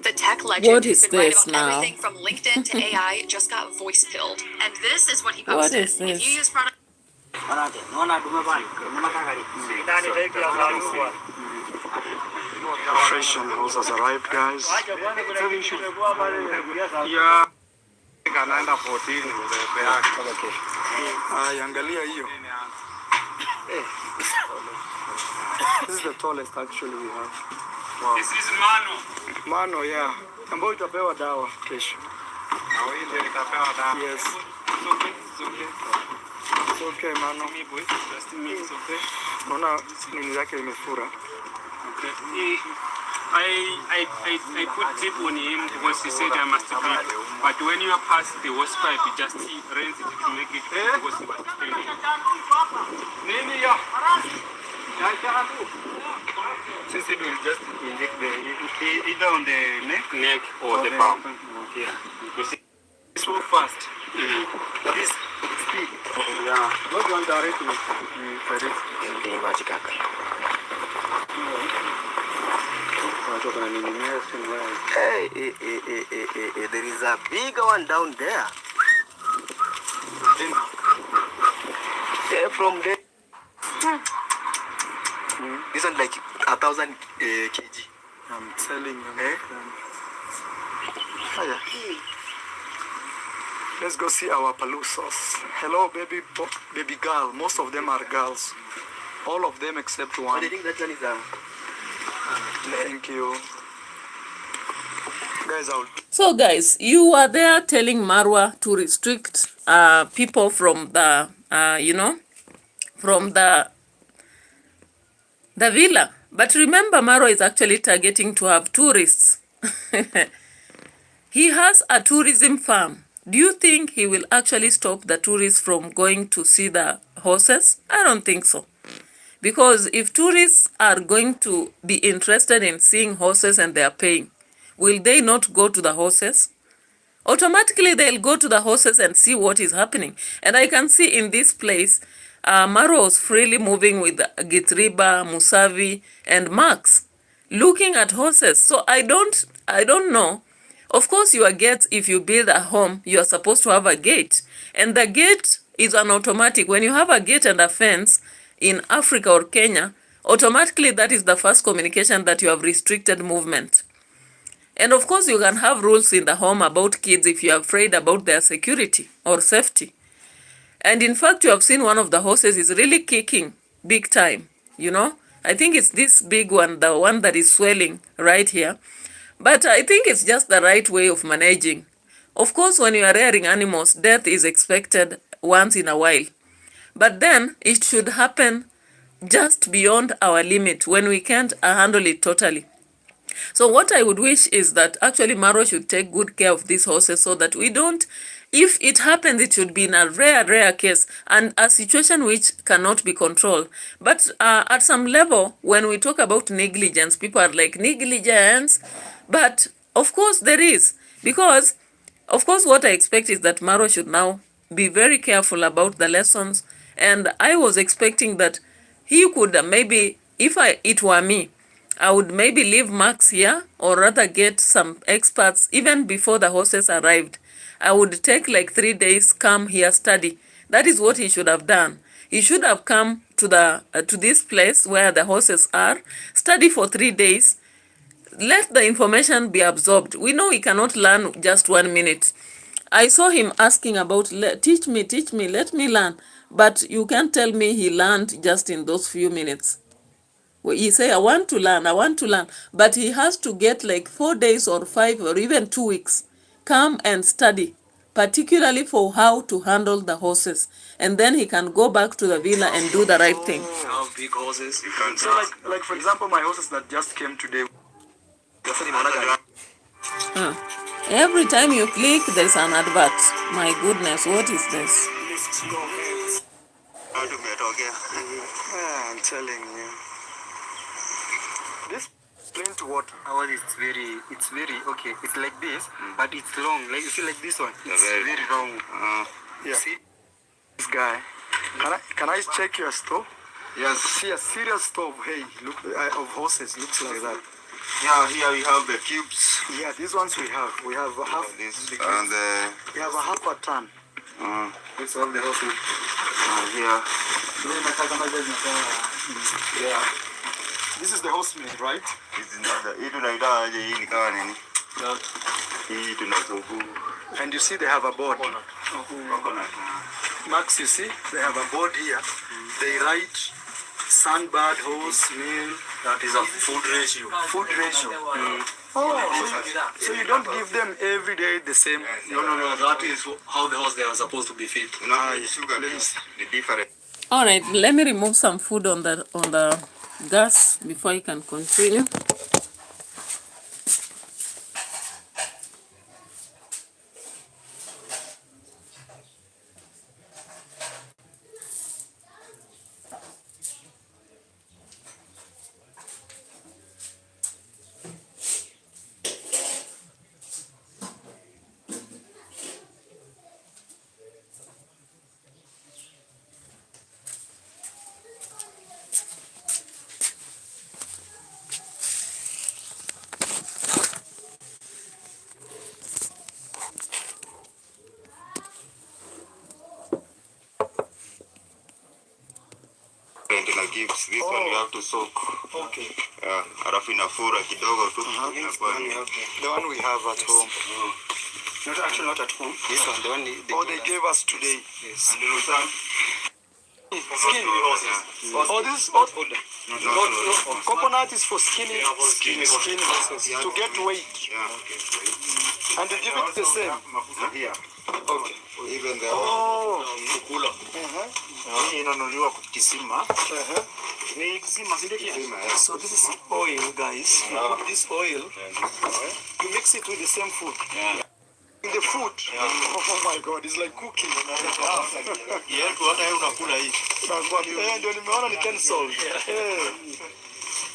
The tech legend What who's is been writing this about now? everything from LinkedIn to AI just got voice pilled. And this is what he What posted. is this? If you use product Fresh and house has arrived, guys. Yeah. Anaenda 14 uzepe yake. Angalia hiyo. This is the tallest actually we have. Wow. This is Mano. Mano, yeah. Ambayo itapewa dawa kesho. Na wewe ndio itapewa dawa. Yes. It's okay. It's okay. It's okay, Mano. Me boy. Just me. It's okay. Naona nini yake imefura. Okay. I put tip on him because he said I must come. But when you are past the hose pipe, you just rinse it to make it because he was spinning. Since it will just inject either on the neck or the palm. Yeah. You see, it's so fast. This speed. Yeah. Don't want directly. Hey, there is a bigger one down there. From there. This one like 1,000 kg. I'm telling you. Let's go see our APPALOOSAs. Hello, baby girl. Most of them are girls. All of them except one. I think that one is a... Thank you. Guys, So guys, you were there telling Marwa to restrict people from the, from the villa. But remember, Marwa is actually targeting to have tourists. He has a tourism farm. Do you think he will actually stop the tourists from going to see the horses? I don't think so. Because if tourists are going to be interested in seeing horses and they are paying, will they not go to the horses? Automatically, they'll go to the horses and see what is happening. And I can see in this place, Marwa was freely moving with Gitriba, Musavi, and Max, looking at horses. So I don't know. Of course, your gate, if you build a home, you are supposed to have a gate. And the gate is an automatic. When you have a gate and a fence in Africa or Kenya, automatically that is the first communication that you have restricted movement. And of course, you can have rules in the home about kids if you are afraid about their security or safety. And in fact, you have seen one of the horses is really kicking big time, you know. I think it's this big one, the one that is swelling right here. But I think it's just the right way of managing. Of course, when you are rearing animals, death is expected once in a while. But then it should happen just beyond our limit when we can't handle it totally. So what I would wish is that actually Maro should take good care of these horses so that we don't, if it happens, it should be in a rare case and a situation which cannot be controlled. But at some level, when we talk about negligence, people are like, negligence? But of course there is, because of course what I expect is that Maro should now be very careful about the lessons. And I was expecting that he could maybe, if it were me, I would maybe leave Max here, or rather get some experts even before the horses arrived. I would take like 3 days, come here, study. That is what he should have done. He should have come to this place where the horses are, study for 3 days, let the information be absorbed. We know he cannot learn just 1 minute. I saw him asking about, teach me, let me learn. But you can't tell me he learned just in those few minutes. He say, I want to learn, but he has to get like 4 days or 5 or even 2 weeks. Come and study, particularly for how to handle the horses. And then he can go back to the villa and do the right thing. How big horses? So like for example, my horses that just came today. Every time you click, there's an advert. My goodness, what is this? I'm telling you. This plain to water. It's very okay. It's like this, but it's long. Like you see, like this one. It's very long. Yeah. See? This guy. Can I check your store? Yes. See a serious store of hay, of horses. Looks like that. Yeah, here we have the cubes. Yeah, these ones we have. We have a half. This and We have a half a ton. it's all the horses. Here. Yeah. This is the horse meat, right? And you see they have a board. Max, you see, they have a board here. They write sunbird, horse, meal. That is a food ratio. Food ratio. Oh, so you don't give them every day the same? No. That is how the horse they are supposed to be fed. The different. All right, let me remove some food on the gas before I can continue. Gives this one you have to soak. Okay. Alafu inafura kidogo tu. The one we have at home. Not at home. This one, the one they gave us today. Yes. Skin. Oh, this is coconut is for skinny horses to get weight. And they give it the same. Here. Okay. Even the kukula. Hii inanunuliwa kwa kisima. Ni kisima sio kisima. So this is oil, guys. You put this oil. You mix it with the same food. In the food. Oh my God, it's like cooking. Yeah, what I unakula hii. Ndio nimeona ni cancel.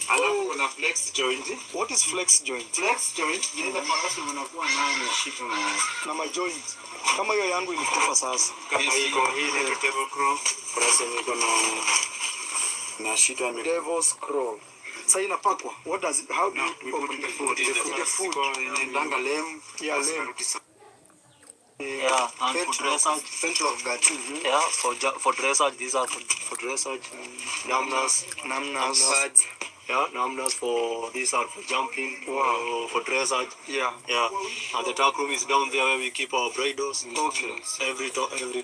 Alafu kuna flex joint. What is flex joint? Flex joint ile pangasi unakuwa nayo na shika na ma joint. Kama hiyo yangu ilikufa sasa. Kama iko hii table crow. Sasa niko na shida na devil's crawl. Sasa inapakwa. What does it, how do you put the food? The food. Ndanga lem. Yeah, lem. Yeah, and for dressage. Center of Gati. Yeah, for dressage, these are for dressage. Namnas, Namnas. yeah, namnas for these are for jumping. Wow. For dressage. Yeah. Yeah, and the tack room is down there where we keep our bridles. Okay. Every dot. Here we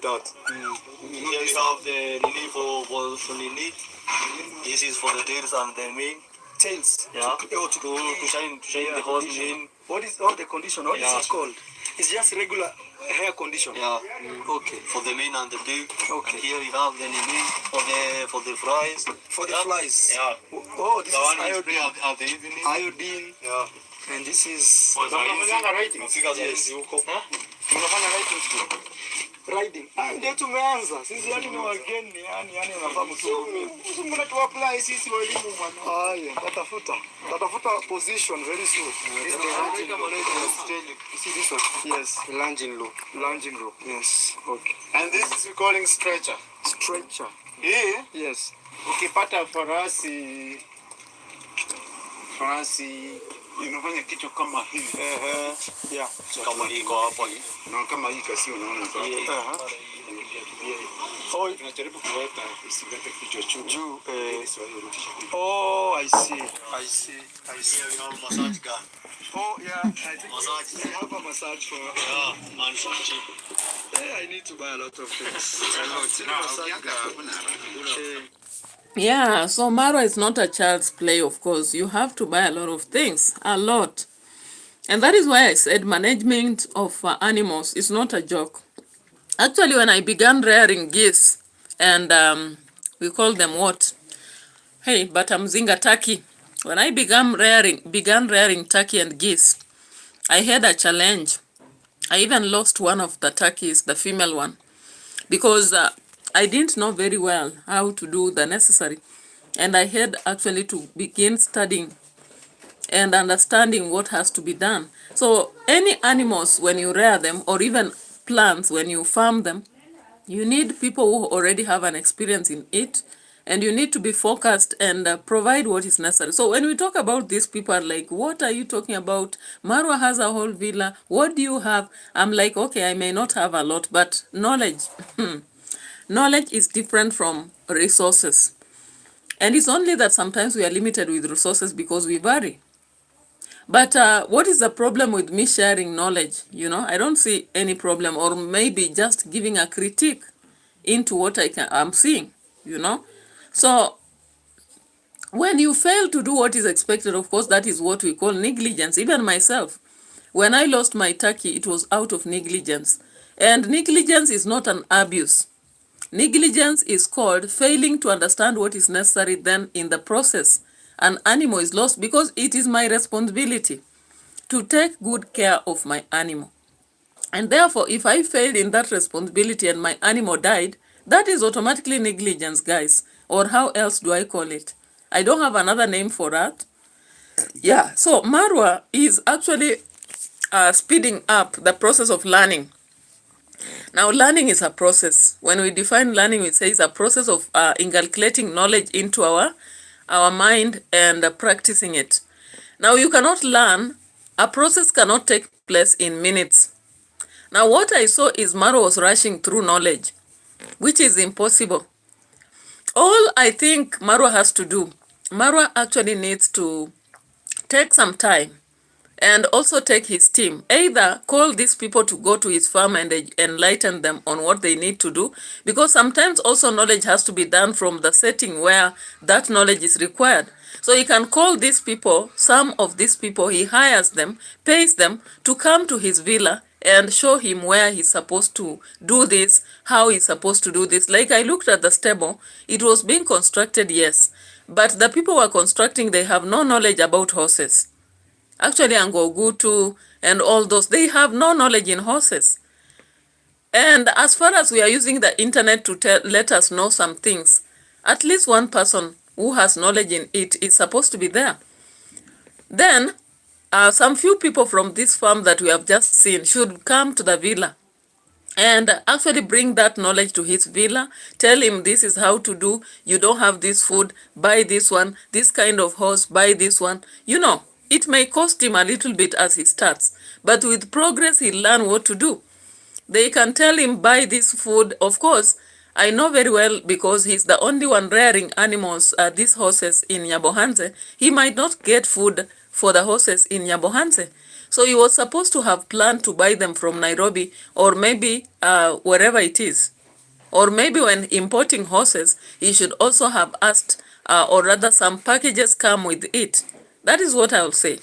have the lily for lily. This is for the tails and the mane. Tails. Yeah. To shine the horse mane. What is the condition? What is it called? It's just regular hair condition. Yeah. Okay. For the mane and the tail. Okay. And here we have the lily for the flies. For the flies. Yeah. Oh, this The is one we spray iodine. at the evening. Iodine. Yeah. And this is Yes. riding. Ndio tumeanza. Sisi yani ni wageni yani unafahamu tu. Mbona tu apply sisi walimu bwana. Haya, tatafuta position very soon. This is the see this one. Yes, lunging low. Yes. Okay. And this is we calling stretcher. Stretcher. Yeah. Yes. Ukipata farasi inafanya kichwa kama hivi. Yeah. Kama iko hapo hii. Na kama hii kasi unaona sasa. Oh, Tunajaribu kuweka usilete kichwa juu. Oh, I see. Here we have massage gun. Oh, yeah. I think Massage. we have a massage for. Yeah, and for cheap. I need to buy a lot of things. Yeah, so Marwa is not a child's play, of course. You have to buy a lot of things, a lot. And that is why I said management of animals is not a joke. Actually, when I began rearing geese, and we call them what? Hey, Batamzinga turkey. When I began rearing turkey and geese, I had a challenge. I even lost one of the turkeys, the female one, because I didn't know very well how to do the necessary. And I had actually to begin studying and understanding what has to be done. So any animals, when you rear them, or even plants, when you farm them, you need people who already have an experience in it, and you need to be focused and provide what is necessary. So when we talk about these people are like, what are you talking about? Marwa has a whole villa. What do you have? I'm like, okay, I may not have a lot, but knowledge. Knowledge is different from resources. And it's only that sometimes we are limited with resources because we vary. But what is the problem with me sharing knowledge? You know, I don't see any problem, or maybe just giving a critique into what I'm seeing, you know. So when you fail to do what is expected, of course, that is what we call negligence. Even myself, when I lost my turkey, it was out of negligence. And negligence is not an abuse. Negligence is called failing to understand what is necessary, then in the process an animal is lost, because it is my responsibility to take good care of my animal. And therefore, if I failed in that responsibility and my animal died, that is automatically negligence, guys. Or how else do I call it? I don't have another name for that. Yeah, so Marwa is actually speeding up the process of learning. Now, learning is a process. When we define learning, we say it's a process of inculcating knowledge into our mind and practicing it. Now, you cannot learn. A process cannot take place in minutes. Now, what I saw is Marwa was rushing through knowledge, which is impossible. All I think Marwa has to do, Marwa actually needs to take some time and also take his team. Either call these people to go to his farm and enlighten them on what they need to do, because sometimes also knowledge has to be done from the setting where that knowledge is required. So he can call these people, some of these people, he hires them, pays them to come to his villa and show him where he's supposed to do this, how he's supposed to do this. Like I looked at the stable, it was being constructed, yes, but the people who are constructing, they have no knowledge about horses. Actually, Angogutu and all those, they have no knowledge in horses. And as far as we are using the internet to let us know some things, at least one person who has knowledge in it is supposed to be there. Then, some few people from this farm that we have just seen should come to the villa and actually bring that knowledge to his villa. Tell him this is how to do. You don't have this food, buy this one. This kind of horse, buy this one. You know, it may cost him a little bit as he starts, but with progress, he'll learn what to do. They can tell him, buy this food. Of course, I know very well, because he's the only one rearing animals, these horses in Nyabohanse. He might not get food for the horses in Nyabohanse. So he was supposed to have planned to buy them from Nairobi, or maybe wherever it is. Or maybe when importing horses, he should also have asked, or rather some packages come with it. That is what I will say.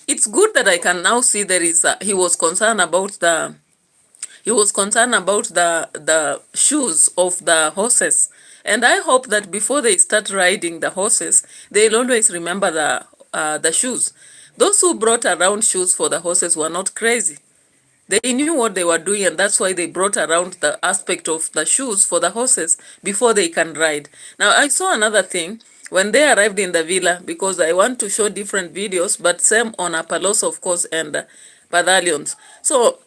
It's good that I can now see there is, he was concerned about the shoes of the horses. And I hope that before they start riding the horses, they'll always remember the shoes. Those who brought around shoes for the horses were not crazy. They knew what they were doing, and that's why they brought around the aspect of the shoes for the horses before they can ride. Now, I saw another thing when they arrived in the villa, because I want to show different videos, but same on APPALOOSA, of course, and Badalions. So,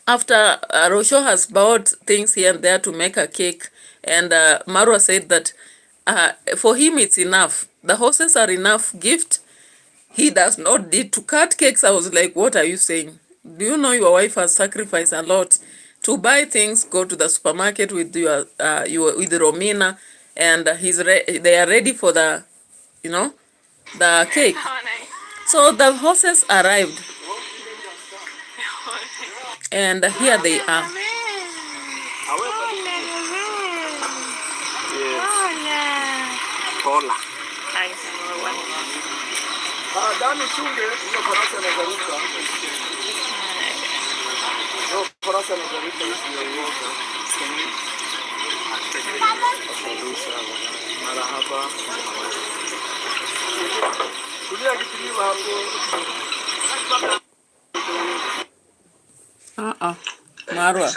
after Rocio has bought things here and there to make a cake, and Marwa said that for him it's enough. The horses are enough gift. He does not need to cut cakes. I was like, what are you saying? Do you know your wife has sacrificed a lot to buy things? Go to the supermarket with your with Romina, and they are ready for the, the cake. So the horses arrived, and here they are. Hola. Dani chunge, hiyo farasi anazaruka. Hiyo farasi anazaruka isiyoyoka. Marahaba. Kulia kitiliwa hapo. Marwa.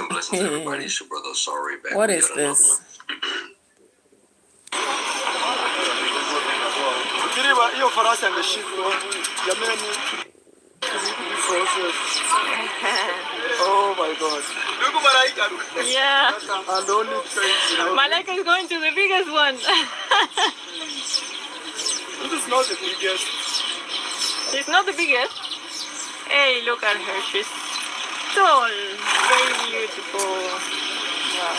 What is this? Hiyo farasi ameshikwa. Jamani. Oh my God. Yeah. Malaika is going to the biggest one. This is not the biggest. It's not the biggest. Hey, look at her. She's tall. Very beautiful. Wow.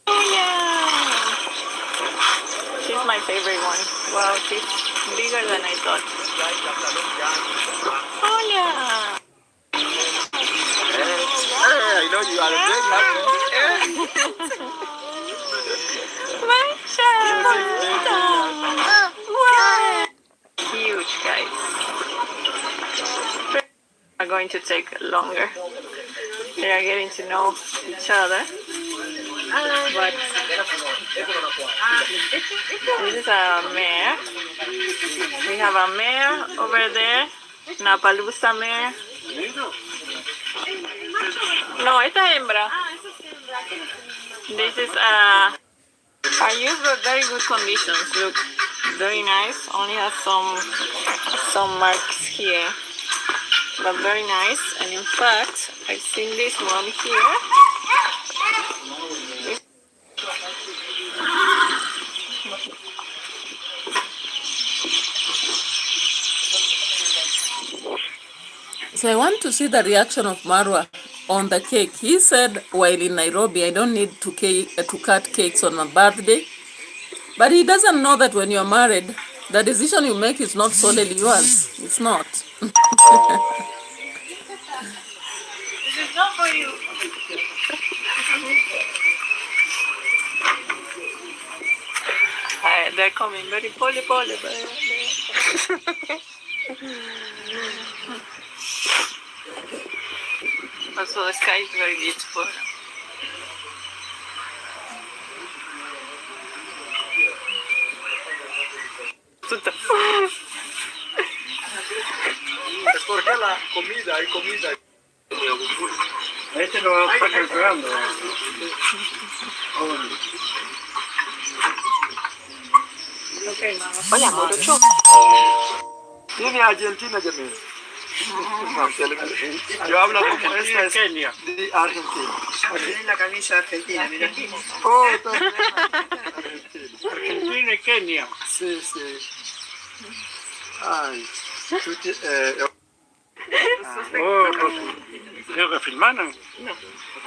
Oh yeah. She's my favorite one. Wow, she's bigger than I thought. Oh yeah. I know you are very happy. Wow. Huge, guys. Are going to take longer. They are getting to know each other. But this is a mare. We have a mare over there, an APPALOOSA mare. No, esta es hembra. This is a used but very good conditions. Look, very nice. Only has some marks here, but very nice. And in fact, I've seen this one here. So I want to see the reaction of Marwa on the cake. He said while in Nairobi, I don't need to cut cakes on my birthday. But he doesn't know that when you're married, the decision you make is not solely yours. It's not. This is not for you. They're coming very poly. Also, the sky is very beautiful. Es porque la comida, hay comida. Este lo está calculando. Hola, Morocho. Tiene Argentina, jamii. Yo hablo como esta es Kenia. de Argentina. Tiene la camisa argentina, mira. Oh, también Argentina y Kenia. Sí. Ay, Oh, pues tengo que filmar, ¿no? No.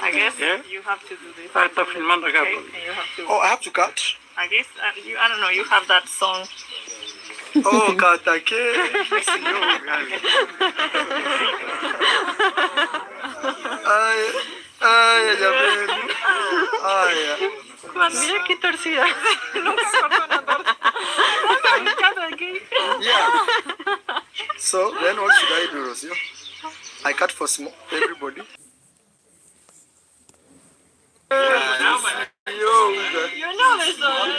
I guess Yeah. you have to do this. Ah, está filmando acá. Okay, and you have to. Oh, I have to cut. I guess I don't know. You have that song. Oh, Katake. Ay, ya ven. Ay, Mira qué torcida. yeah. So then what should I do, Rocio? I cut for small everybody. You know this song.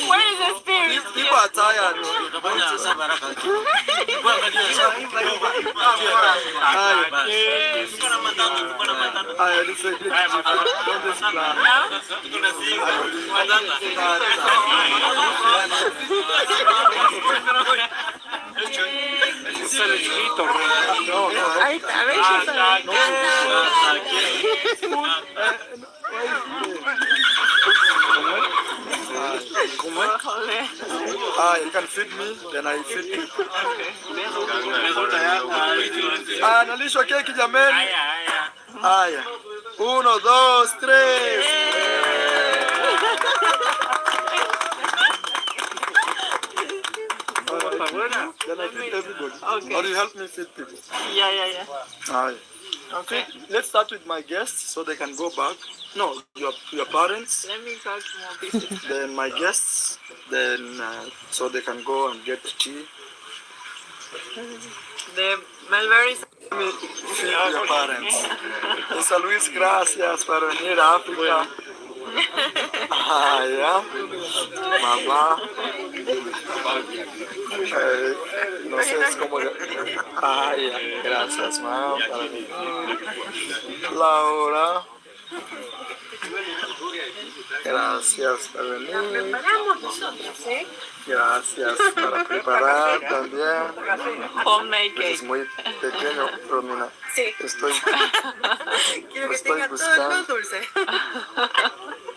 Where is the spirit? People are tired. Ahí está, ¿ves? You can feed me, then I feed you. Nalisho keki jameni. Haya. 1, 2, 3. Then I feed everybody. Okay. Or you help me feed people. Yeah. Haya. Okay, let's start with my guests so they can go back. No, your parents, Let me cut more pieces. then my guests, then so they can go and get tea. The mulberries. Feed your parents. Mr. Luis, gracias por venir a África. Ya. Mamá. No sé, es como... ya. Gracias, mamá. Laura. Gracias por venir. Gracias para preparar también. Homemade cake. Es muy pequeño, pero mira, Sí. estoy Quiero que estoy tenga todo buscando. lo dulce.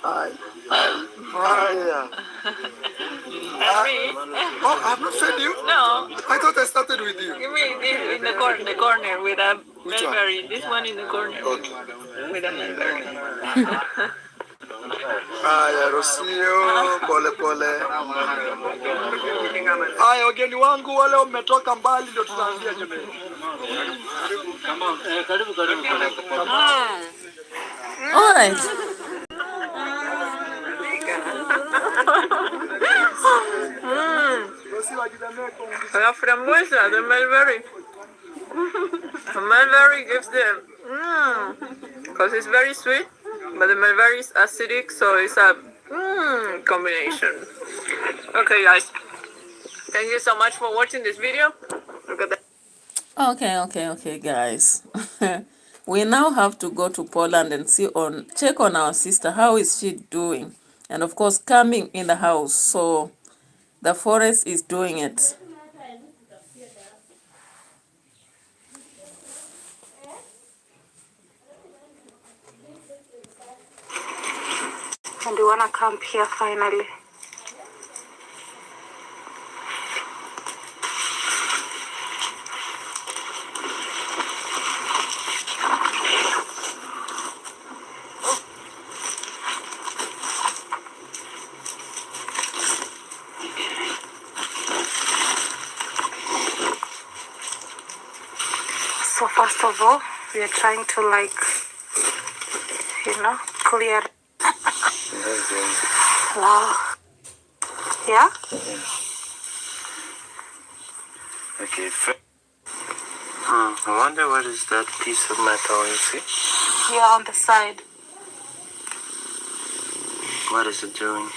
Ay. And me? Oh, I have not fed you? No. I thought I started with you. Give me this in the corner with a Which one? mulberry. This one in the corner Okay. with a mulberry. Haya, Rocio, pole pole. Haya, wageni wangu wale wametoka mbali ndio tutaanzia jamani. All right. La frambuesa, the mulberry. The mulberry gives the because it's very sweet, but the mulberry is acidic, so it's a combination. Okay, guys, thank you so much for watching this video. Look at that. Okay, guys. We now have to go to Poland and check on our sister. How is she doing? And of course, coming in the house. So the forest is doing it. And we wanna camp here finally. So first of all, we are trying to clear. Wow. Yeah? Okay. I wonder what is that piece of metal you see? Yeah, on the side. What is it doing?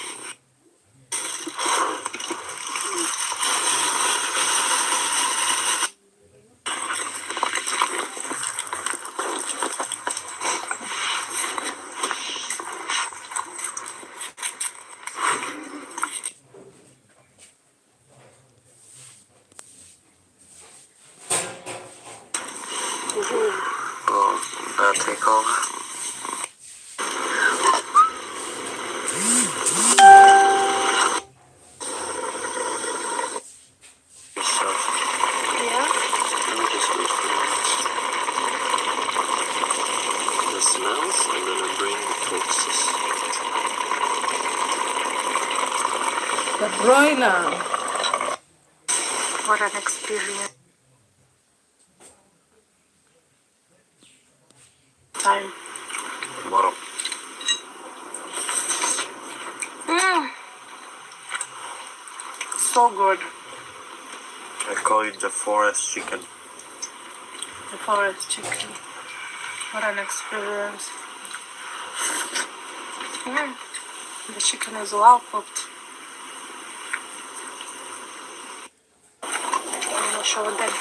Well, I'll take over. Broiler. What an experience. Time. Bottom. So good. I call it the forest chicken. The forest chicken. What an experience. The chicken is well cooked. I'm gonna show them.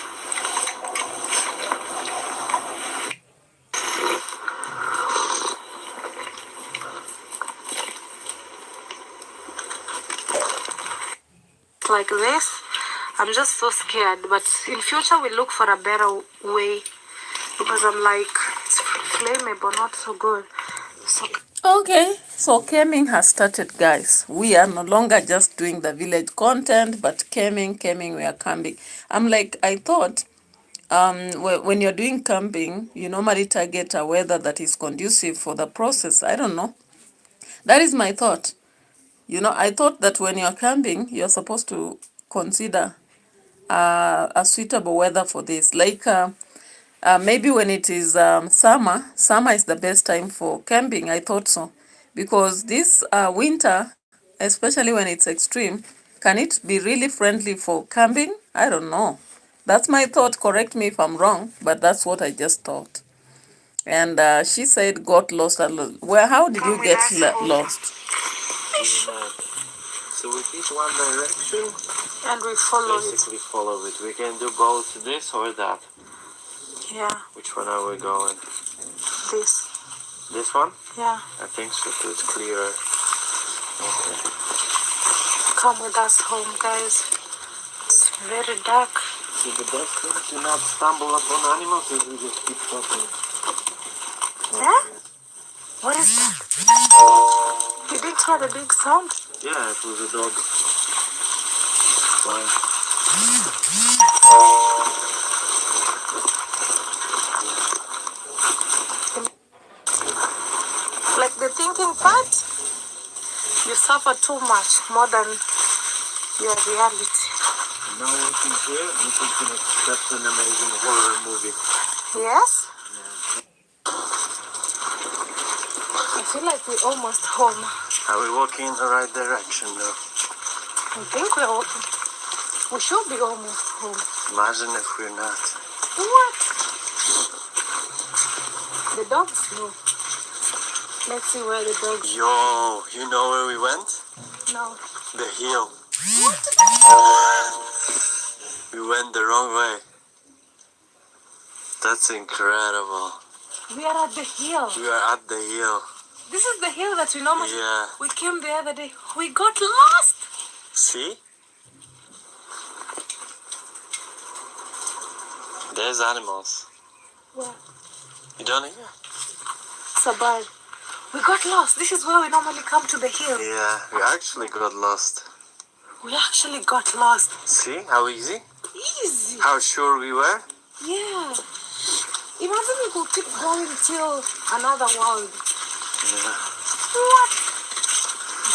Like this, I'm just so scared. But in future, we look for a better way because I'm like, it's flammable, not so good. So Okay, so camping has started, guys. We are no longer just doing the village content, but camping, we are camping. I'm like, I thought when you're doing camping, you normally target a weather that is conducive for the process. I don't know. That is my thought. You know, I thought that when you're camping, you're supposed to consider a suitable weather for this. Like maybe when it is summer is the best time for camping. I thought so. Because this winter, especially when it's extreme, can it be really friendly for camping? I don't know. That's my thought. Correct me if I'm wrong, but that's what I just thought. And she said got lost. Well, how did you get lost? So we pick one direction and we follow it. basically follow it. We can do both this or that. Yeah, Which one are we going? this. This one? Yeah. I think so too. It's clearer. Okay. Come with us home, guys. It's very dark. So the best thing to not stumble upon animals is we just keep talking. Yeah? What is that? You didn't hear the big sound? Yeah, it was a dog. Fine. Like the thinking part, you suffer too much, more than your reality. Now looking here, I'm thinking that's an amazing horror movie. Yes? I feel like we're almost home. Are we walking in the right direction though? I think we should be almost home. Imagine if we're not. What? The dogs know. Let's see where the dogs Yo, you know where we went? No. The hill. We went the wrong way. That's incredible. We are at the hill. We are at the hill. This is the hill that we normally... Yeah. We came the other day. We got lost. See? There's animals. Where? You don't hear? It's a bird. We got lost. This is where we normally come to the hill. Yeah, we actually got lost. We actually got lost. See how easy? Easy. How sure we were? Yeah. Imagine we could keep going till another world. Yeah. What?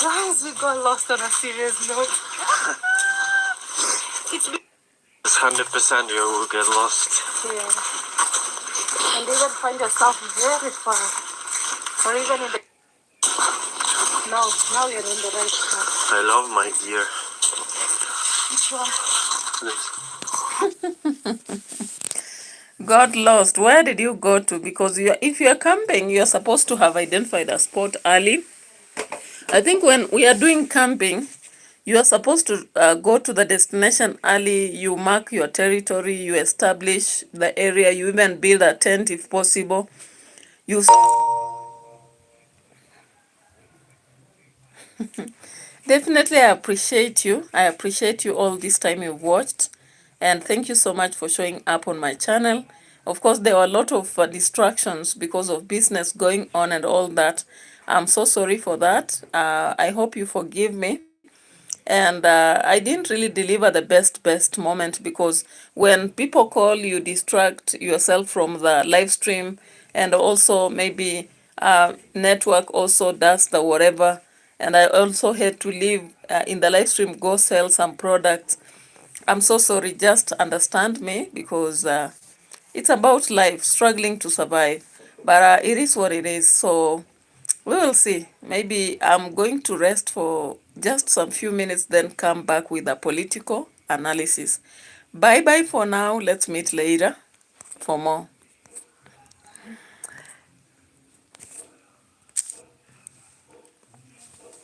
Guys, we got lost on a serious note. It's 100% you will get lost. yeah. And even find yourself very far. Or even in the... No, now you're in the right path. I love my gear. Which one? Got lost. Where did you go to? Because if you're camping, you're supposed to have identified a spot early. I think when we are doing camping, you are supposed to go to the destination early. You mark your territory, you establish the area, you even build a tent if possible. You definitely, I appreciate you. I appreciate you all this time you've watched. And thank you so much for showing up on my channel. Of course, there were a lot of distractions because of business going on and all that. I'm so sorry for that. I hope you forgive me. And I didn't really deliver the best moment, because when people call, you distract yourself from the live stream, and also maybe network also does the whatever. and I also had to leave in the live stream, go sell some products. I'm so sorry, just understand me, because it's about life, struggling to survive, but it is what it is. So we will see. Maybe I'm going to rest for just some few minutes, then come back with a political analysis. Bye bye for now. Let's meet later for more.